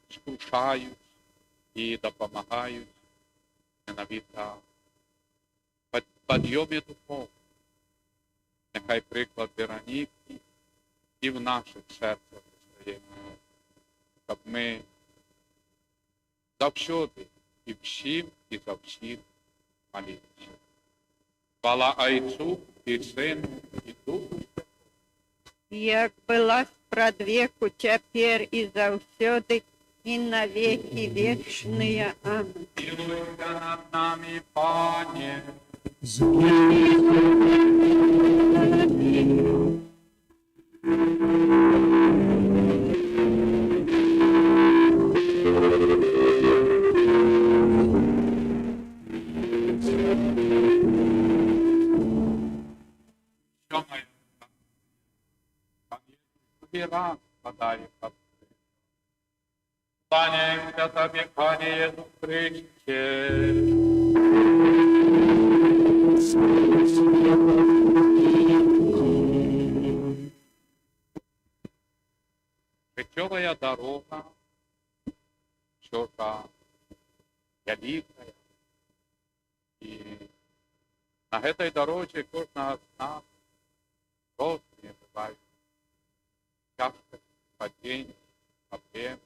скушають і допомагають ненавіта в підйомі духов. Нехай приклад Вероніки і в наших серцях стає, щоб ми завсюди і всім, і за всіх молилися. Хвала Отцу і Сину, і Духу Святому. Як была спрадвеку, теперь и завсёды, и навеки вечные. Аминь. Милуйся над нами, Пане. Що має? Тобі ран падає, кланяємося тобі, Пане Єсус Христе. Життєва дорога, чорта велика. І на этой дороге кожного з нас розные бывают тяжкость, падения, проблем,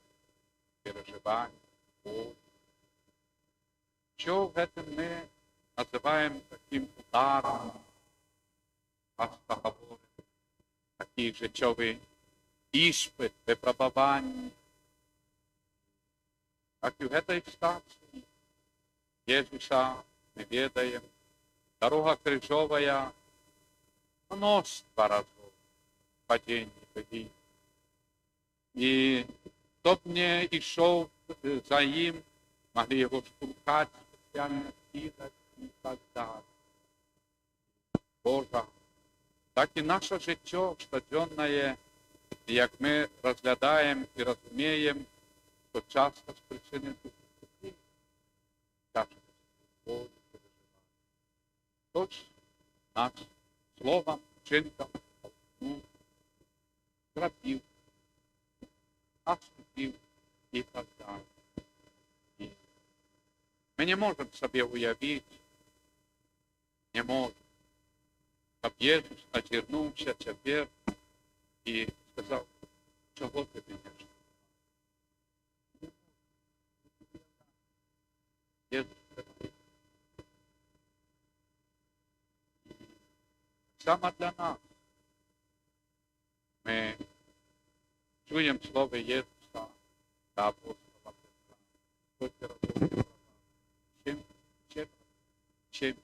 переживания, боль. Що в этом мы называем таким ударом, часто говорим, такі життєві іспит, випробування. Так і в этой ситуації Єсуса ми ведаємо, дорога крыжовая, множество разов падений были. И кто б не и шел за им, могли его штурхать, специально кидать и так далее. Боже, так і наше життя щоденне, як ми розглядаємо і розуміємо, то часто з причини духовної тяжкості, болі, переживання. Тож нас словом, вчинком, зробив, отступив і так далі. І ми не можемо собі уявити, не можемо, щоб Єсус озирнувся тепер і сказав, чого ти мене ждав? Єсус сказав, саме для нас. Ми чуємо слово Єсуса та апостола Петра. Будьте розумні, чим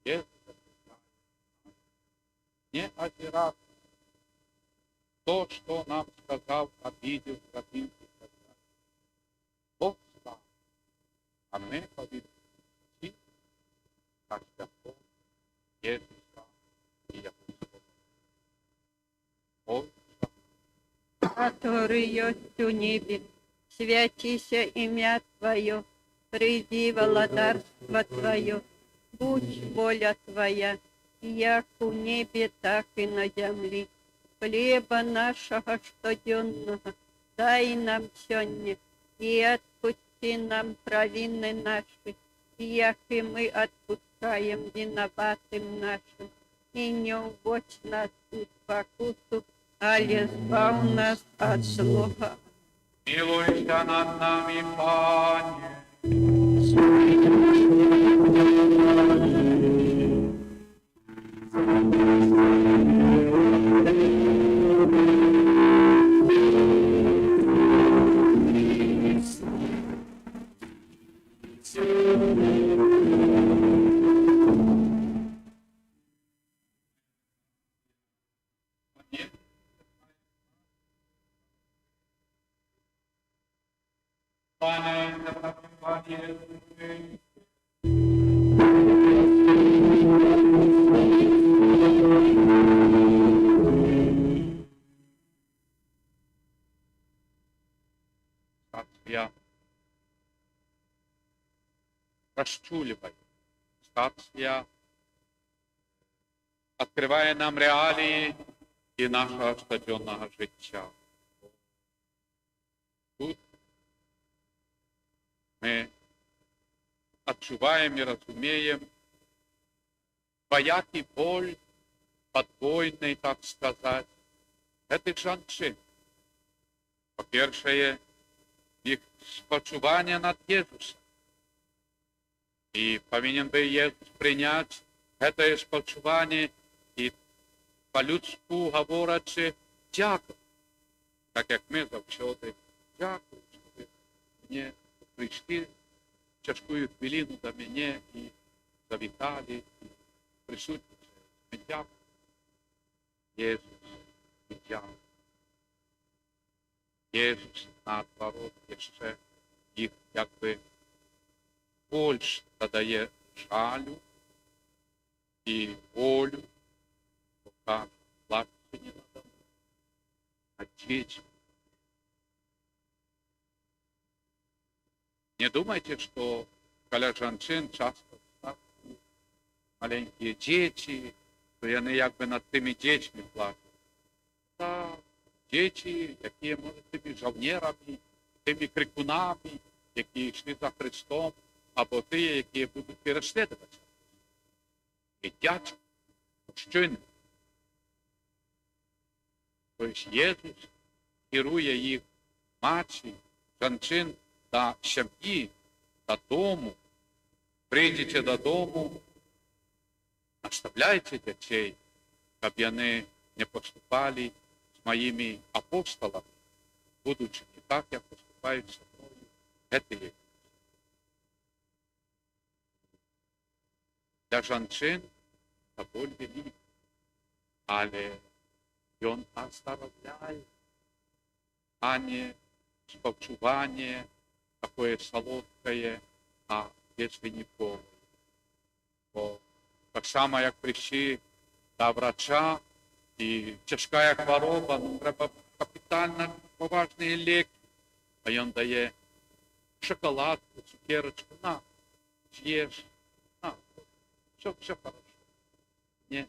Єсус сказав, не опираться то, что нам сказал, обидел, зробив и так далее. Бог сказал, а мы повинны идти, как Бог, Єсуса и Апостола. Бог который есть у небе, святися имя Твое, приди владарство Твое, будь воля Твоя, як у небе, так и на земле. Хлеба нашего штоденного дай нам сегодня, и отпусти нам провины наши, як и мы отпускаем виноватым нашим. И не уводь нас в покусу, але избав нас от злого. милуйся над нами, Пане. Пане, Пане, Царствия расчуливай, Царствия открывая нам реалии и нашего штоденного життя. Тут мы отчуваем и разумеем двоякий боль, подвойный, так сказать, этих женщин. По-перше, їх спочування над Єсусом. І повинен би Єсус прийняти це спочування і по-людську говорячи, дякую. Так як ми завжди дякую, що ви мені прийшли в тяжкую хвилину до мене і завітали, і присутні. Ми дякую. Єсус. життя. Єсус, наоборот, ще їх якби більше додає жалю і волю, пока плачется не надо, а дети. Не думайте, что когда женщин часто маленькие дети, то яны якби над тими дітьми плачуть. Та діти, які можуть тими жовнерами, тими крикунами, які йшли за Христом, або ті, які будуть переслідувати. І дядьки, мужчини. Тобто Єсус керує їх матчі, жінчин та сім'ї, додому. Прийдете додому, наставляйте дітей, щоб вони не поступали з моїми апостолами, будучи не так, як поступають зі мною гетії. Для жінчин це боль велика, але він оздоровляє, а не співчування такое солодкое, а если не полное. Бо так само, як прийшли до врача, і тяжка хвороба, ну, треба капітально поважні ліки, а він дає шоколадку, цукерочку, на, з'їж, на, все хорошо. Ні,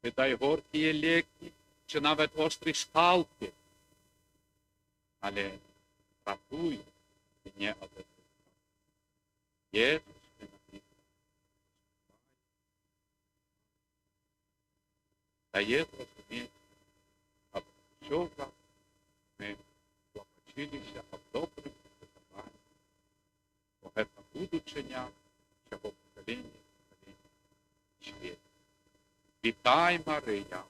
ти дай горкі ліки, чи навіть острі скалки, але рятуй мене від цього. Єсус не написано. Дає зрозуміти, об чому ми клопочилися, об добрим приготуванні, бо це будучення цього покоління світу. Вітай, Марія.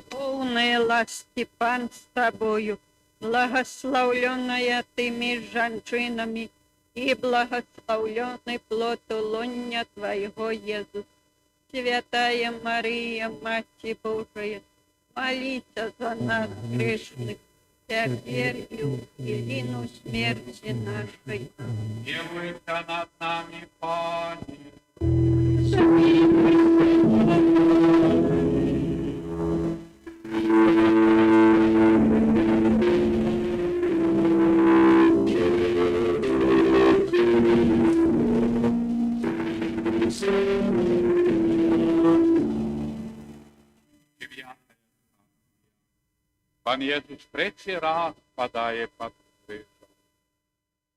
Полная ласки, Пан с тобою, благословленная ты между женщинами, и благословленный плод лоня Твоего, Иисус. Святая Мария, Мать Божия, молись за нас грешных, теперь и в годину смерти нашей. Милуйся над нами, Пане. Пан Єсус третій раз падає під крижем.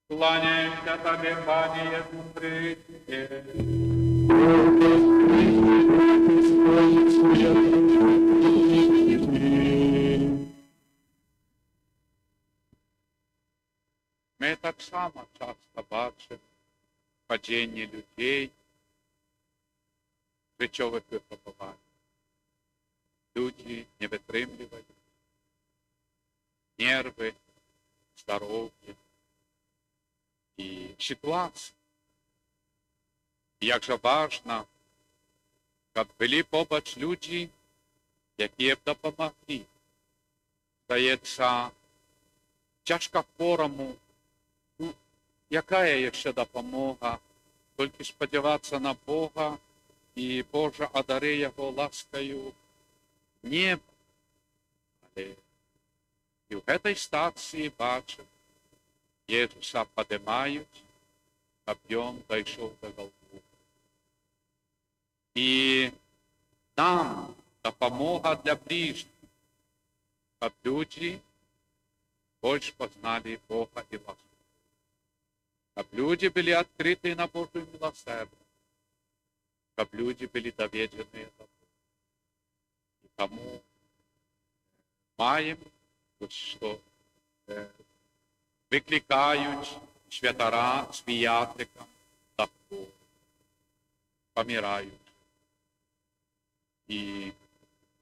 Кланяємося тобі, Пане Єсус Христе. Ми так само часто бачимо падіння людей, життєвих випробувань. Люди не витримують. Нервы, здоровье и ситуация. Як же важно, щоб були побач люди, які б допомогли. Здається, тяжко хворому, ну, яка ще допомога? Тільки сподіватися на Бога, і Боже одари його ласкою небо. Але і в этой стації бачимо, Єсуса підіймають, щоб він дійшов до Голгофи. І нам допомога для ближніх, щоб люди більше познали Бога і ласку. Щоб люди були відкриті на Божу милосердя, щоб люди були доведені до Бога. І тому маємо, що викликають святара з віятиком та хворих, помирають. І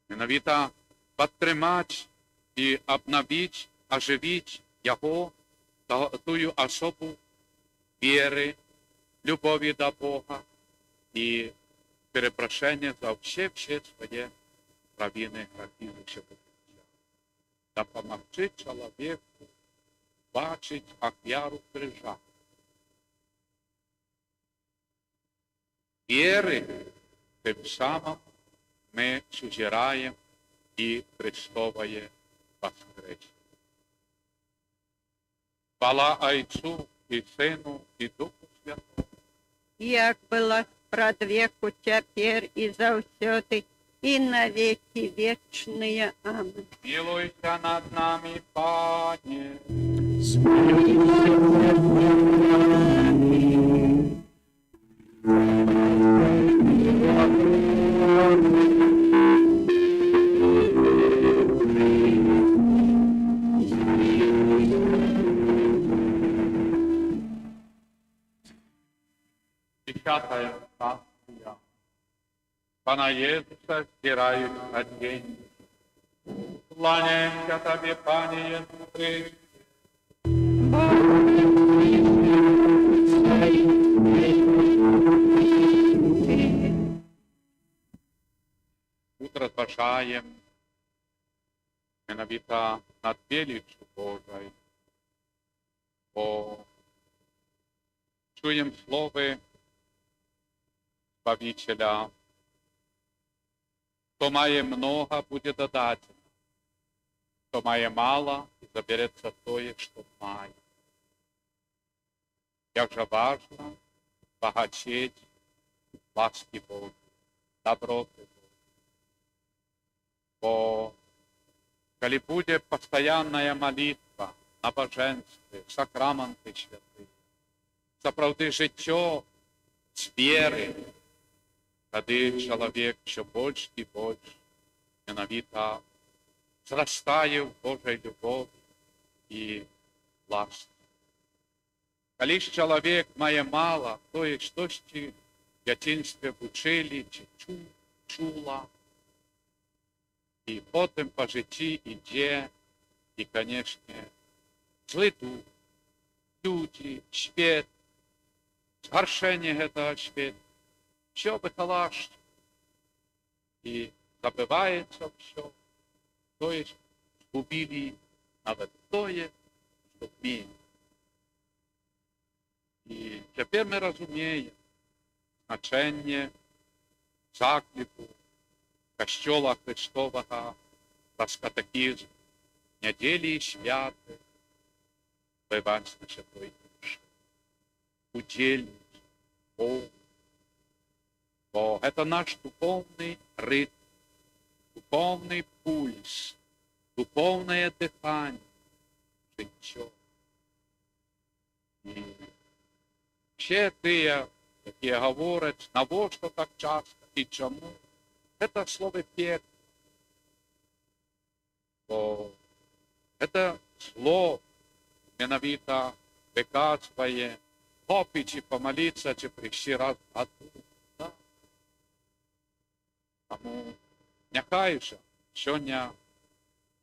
навіта підтримати і обновити, оживити його, ту особу віри, любові до Бога і перепрошення за все своє провини, гріхи, допомогти чоловіку бачить ахвяру крижа. Віри тим самим ми сузираємо і Христове воскресіння. Хвала Отцу і Сину і Духу Святому. як была спрадвеку, цяпер і заўсёды, і на веки вечные. Аминь. Милуйся над нами, Пане. Десятая станция. Пана Иисуса стирают от день. Кланяемся Тебе, Пане Иисус Христе. Утро зважаем менавіта над величчю Божою, бо чуємо слово Збавителя. Хто має много, буде додатено. Хто має мало, забереться тоє, що має. Як же важно багачить ласки Божої, доброти Божої. Бо коли буде постоянная молитва, набоженстве, сакраменти святі, сапраўды життя з віри, тоді чоловік ще більш і більш менавіта зростає в Божій любові і ласці. Коли ж чоловік має мало, то є щось в дитинстві вчили, чи чула, і потім по житті йде, і, звісно, злий дух, люди, світ, згоршення цього світу, все вихолажує. І забивається все, то есть згубили навіть тоє, що вміємо. І тепер ми розуміємо значення заклику Костьола Христового з катехизму, неділі і святи, бивати на святої душі, удільність, Богу. Бо це наш духовний ритм, духовний пульс, духовне дихання, життя. І ще ті, які говорять, навіщо так часто і чому, це слово пекло. Бо це зло, менавіта, виказує, попить чи помолитися, чи прийти раз в году. Да? Тому нехай же сьогодні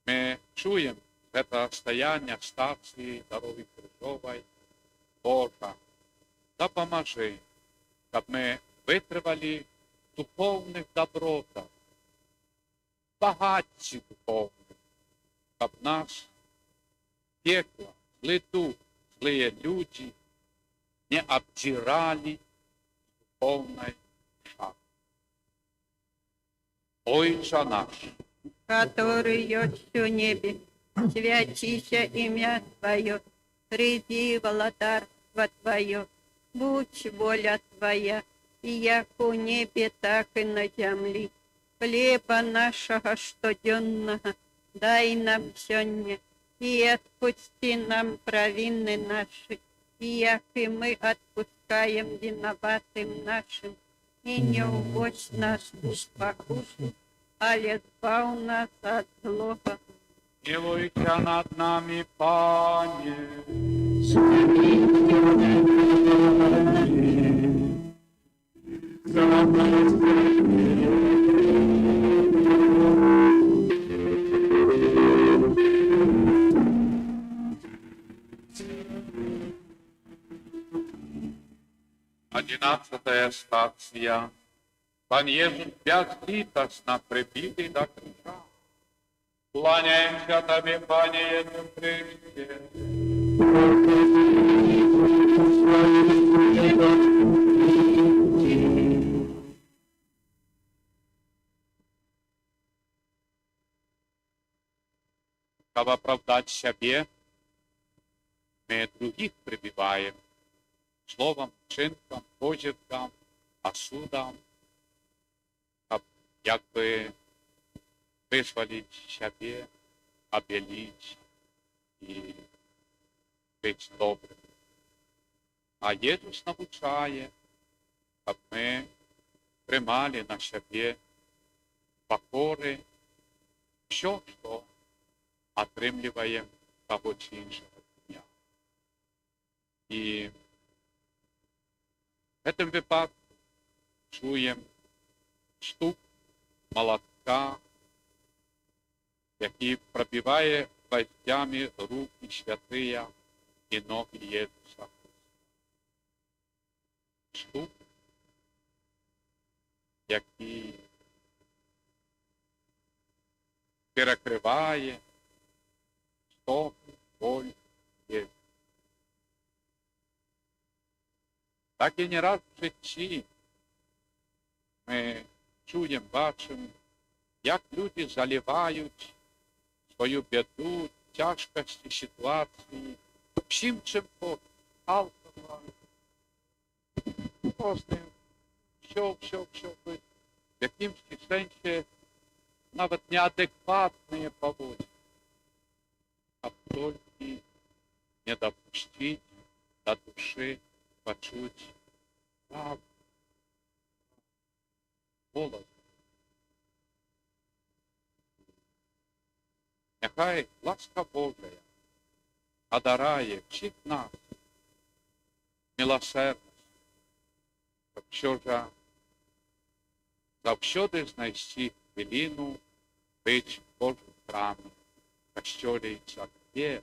ми чуємо це стояння стації дороги Крижової. Божа, допоможи, щоб ми витривали в духовних добротах, багатці духовних, щоб нас пекло, злий дух, злые люди не обдирали духовной шаг. Отче наш, который есть в небе, святися имя Твое, приди владарство Твое, будь воля Твоя, и як у небе, так и на земле. Хлеба нашего штоденного дай нам сегодня, и отпусти нам провины наши, и як и мы отпускаем виноватым нашим, и не уводь нас в спокусу, але избав нас от злого. милуйся над нами, Пане. Одиннадцатая стация. Пан Иисус безлитостно прибитый до крижа. Кланяемся Тебе, Пане Иисус Христе. Чтобы оправдать себе, мы других прибиваем словом, вчинком, позірком, осудом, как бы вызволить себе, обелить и быть добрым. А Иисус научает, чтобы мы приймали на себе покоры все, что отримливаем того чи іншого дня. І в этом випадку чуємо стук молотка, який пробиває гвоздями руки святия і ноги Єсуса. Стук, який перекриває стопу, боль Єсуса. Так і не раз в житті ми чуємо, бачимо, як люди заливають свою біду, тяжкості ситуації, всім чим хочуть, алкоголем, розним, все, в якимсь сенсі навіть неадекватні поводі, а тільки не допустити до душі почути правду, голос. Нехай ласка Божия одарає всіх нас милосердність, щоб що завжди знайти хвилину бути в Божому храмі, костьолі і церкві,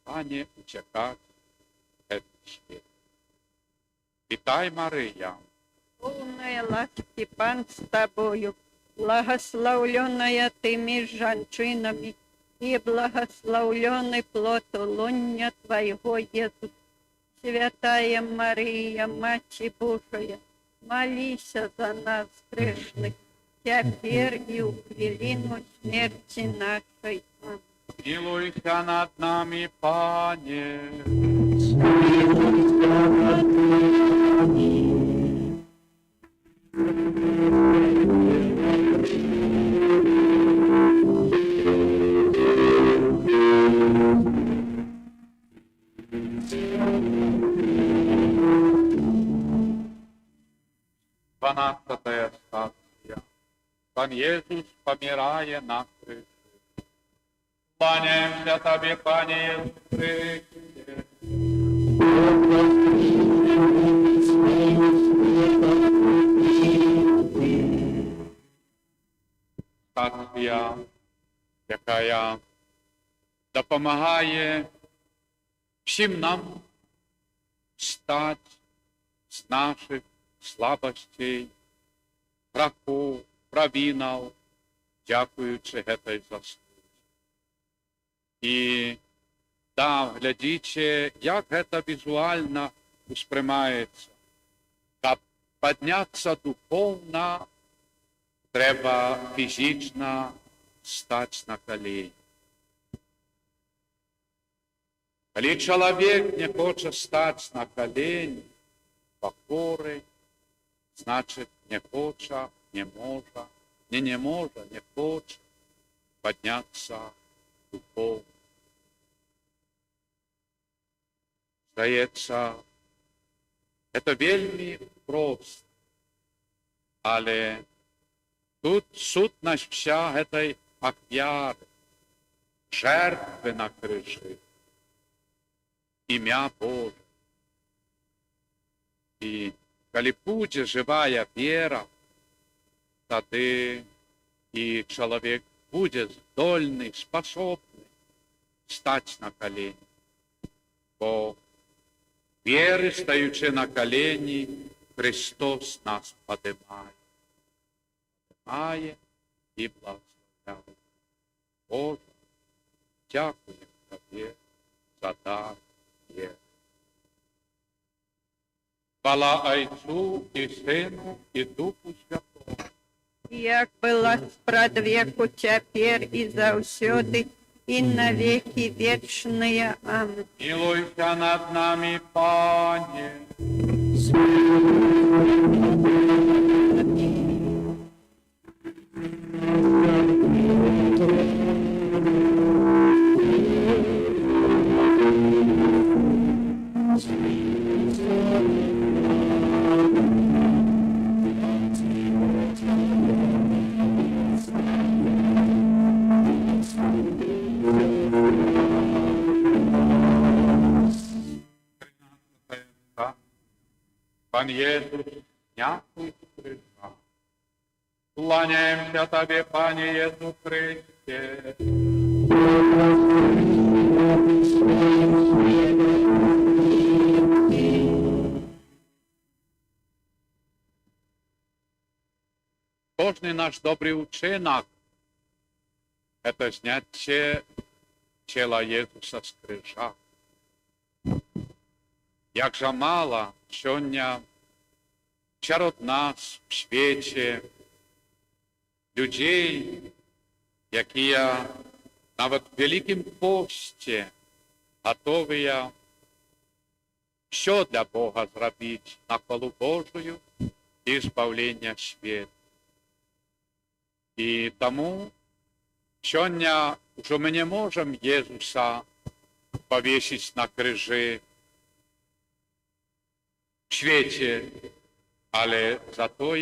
а не утікати в цей світ. Вітай, Марія! Полная ласки, Пан с тобою, благословленная ты между женщинами, и благословленный плод лоня Твоего, Иисус. Святая Мария, Мать Божия, молись за нас, грешных, теперь и в хвилину смерти нашей. Аминь. Милуйся над нами, Пане! Дванадцатая стація. Пан Єсус помирає на крижі. Кланяємося Тобі, Пане Єсус Христе. Стація, яка допомагає всім нам встати з наших слабостей, грехов, провинов, дякуючи этой заслуги. І да, глядите, як це візуально усприймається. Щоб піднятися духовно, треба фізично стати на колені. Коли чоловік не хоче стати на колені, покори, значить не хоче, не може, не хоче піднятися духовно. Здається, це вельми просто, але тут сутність вся цієї ахвяри, жертви на крижі, ім'я Боже. І коли буде живая віра, тоді і чоловік буде здольний, способний стати на колені. Бо віри, стаючи на колені, Христос нас піднімає і благословляє. Боже, дякую Тобі за дар віри. Хвала Отцу і Сину, і Духу Святому. Як была спрадвеку, цяпер і заўсёды, і на веки вечные. Аминь. Милуйся над нами, Пане. Пан Єсус, дякую Христа. Кланяємося Тобі, Пане Єсу Христе. Кожний наш добрий учинок – это зняття тіла Єсуса з крижа. Як же мало сьогодні серед нас в світі людей, які навіть в Великому пості готові все для Бога зробити на хвалу Божию і збавлення світу. І тому сьогодні вже ми не можемо Єсуса повісити на крижі в світі, але зато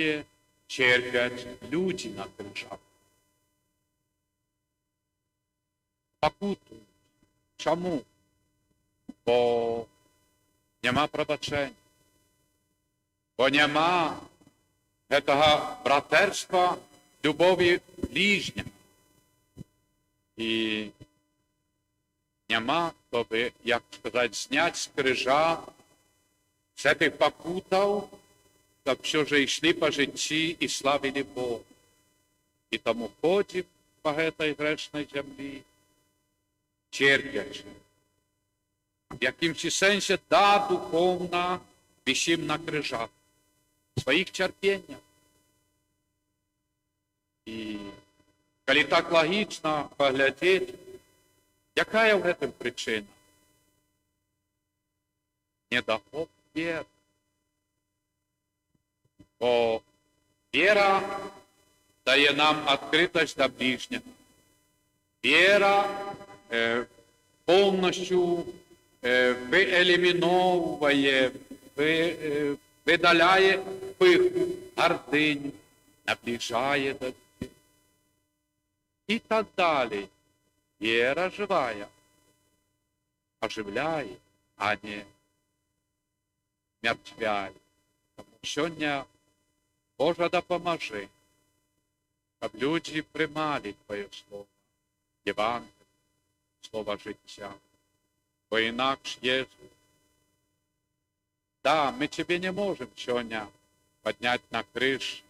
терплять люди на крижах. Покутують. Чому? Бо нема пробачення. Бо нема цього братерства, любові ближнього. І нема, щоб, як сказати, зняти з крижа з цих покутів, щоб все же йшли по житті і славили Бога. І тому ходимо по этой грешной землі, терпячи. В якимсь сенсі, да, духовно висим на крижах своїх терпіннях. І коли так логічно поглядеть, яка в этом причина? Недоход веры. Бо вера дає нам відкритість до ближнього. Вера повністю виеліміновує, видаляє пиху, гординю, наближає до всіх. І так далі. Вера живая оживляє, а не мертвяє. Тому сьогодні Боже, допоможи, щоб люди приймали Твоє Слово, Євангеліє, Слово життя. Бо інакше, Єсус, да, ми Тебе не можемо сьогодні підняти на криж,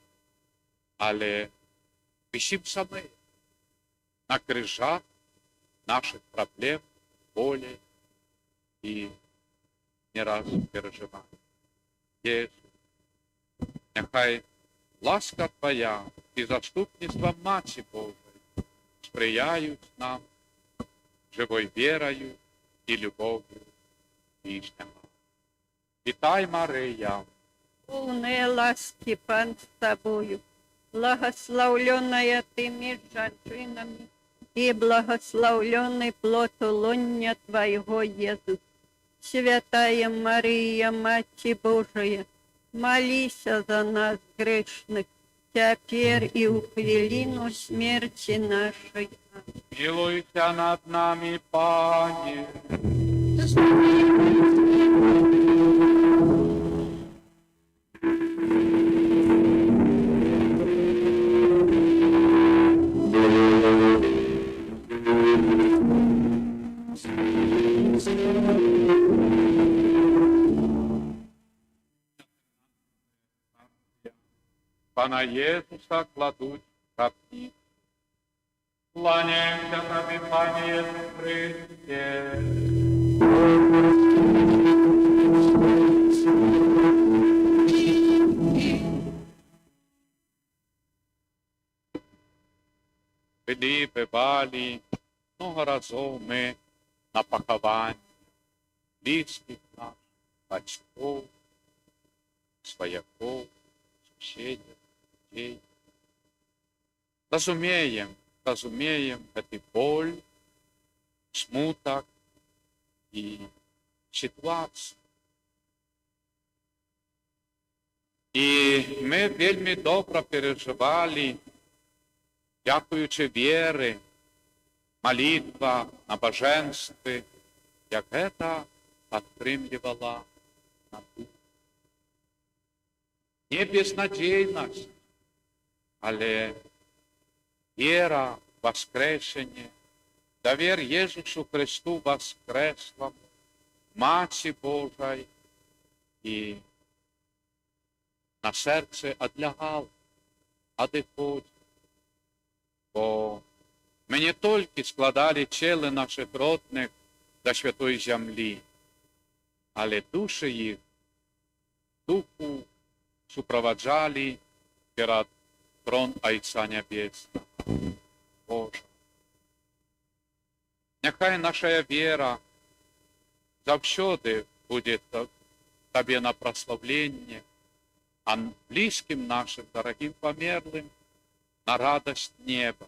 але висим самі на крижах наших проблем, болі і не раз переживань. Єсус, нехай ласка Твоя і заступництво Матері Божої сприяють нам живою вірою і любов'ю ближнього. Вітай, Марія! Полная ласки, Пан с тобою, благословленная ты между женщинами, и благословленный плод лоня Твоего, Иисус. Святая Мария, Мать Божия, молись за нас грешных, теперь и в хвилину смерти нашей. Милуйся над нами, Пане. Пана Єсуса кладуть в гробницю. Кланяемся Тебе, Пане Иисус Христе. Бывали много разов мы на поховании близких наших, батьков, свояков, сусідів, детей. Разумеем эту боль, смуток и ситуацию. И мы вельми добро переживали, дякуючи віри, молитва, набоженстві, як це підтримувала на дух. Не безнадійність, але віра, воскрешення, довір Єсусу Христу воскреслому, Матці Божій, і на серце одлягало, одиходить. Бо ми не тільки складали тіли наших родних до святої землі, але душі їх духу супроводжали перед трон Отця Небесного. Боже, нехай наша віра завсюди буде Тобі на прославлення, а близьким нашим, дорогим померлим, на радость неба,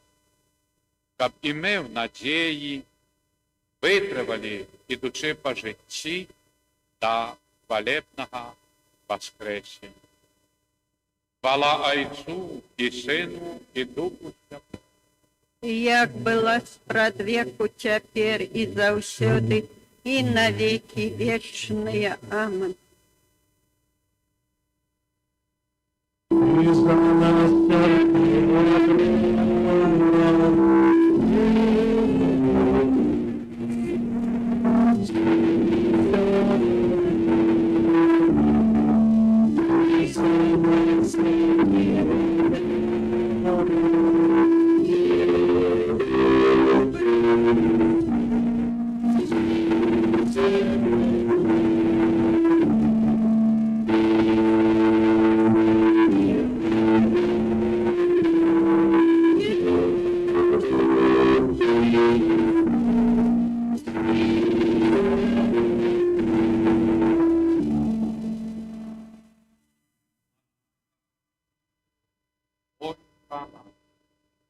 щоб і ми в надії витривали, ідучи по житті до хвалебного воскресення. Хвала Отцу і Сину і Духу Святому. Як була спрадвеку тепер і завсюди, і навіки вічні. Амин. И за нас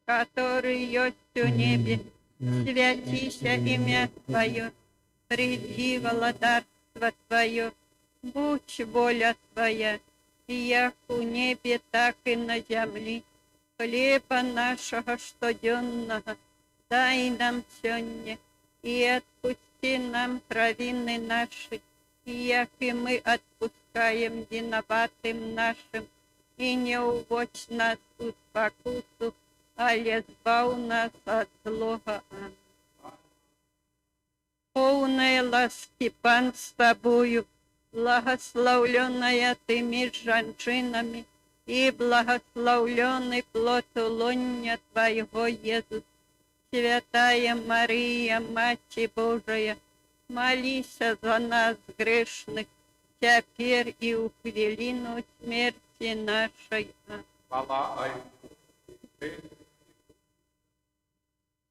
который есть в небе, святися имя Твое, приди володарство Твое, будь воля Твоя, як у небе, так и на земле. Хлеба нашего штоденного дай нам сегодня, и отпусти нам провины наши, як и мы отпускаем виноватым нашим, и не уводь нас в спокусу, але збав нас от злого. Аминь. Полная ласки, Пан с тобою, благословленная ты меж женщинами, и благословленный плод лоня Твоего, Иисус. Святая Мария, Мать Божия, молись за нас грешных, теперь и у хвилину смерти нашей. Аминь. Хвала Отцу.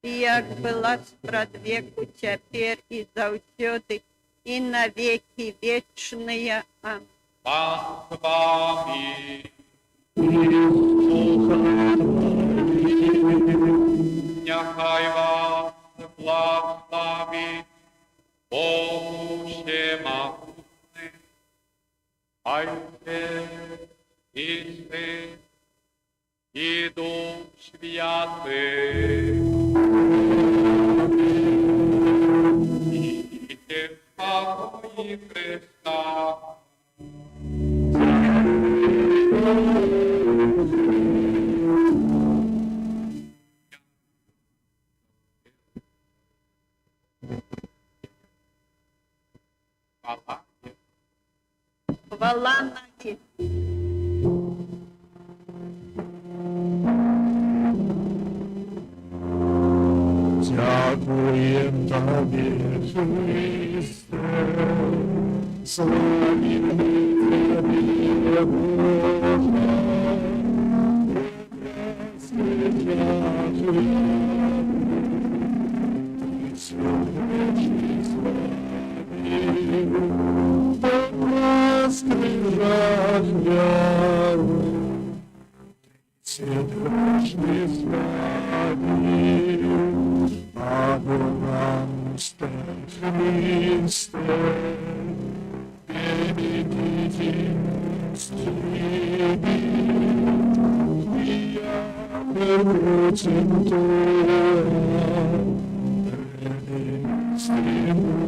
Як была спрадвеку теперь и завсёды, и навеки вечные. Аминь. Пан з вами. Нехай вас благословить Бог всемогутний, Отець і Син, і Дух Святий. Ідіть в покої Христа. Хвала на небе. Тобі, Христе, славимо Тебе, Бога, воскресать веру, Седушный славил, Адонамсте Христе, Победитель стриги, Вернуться Тора, Стрему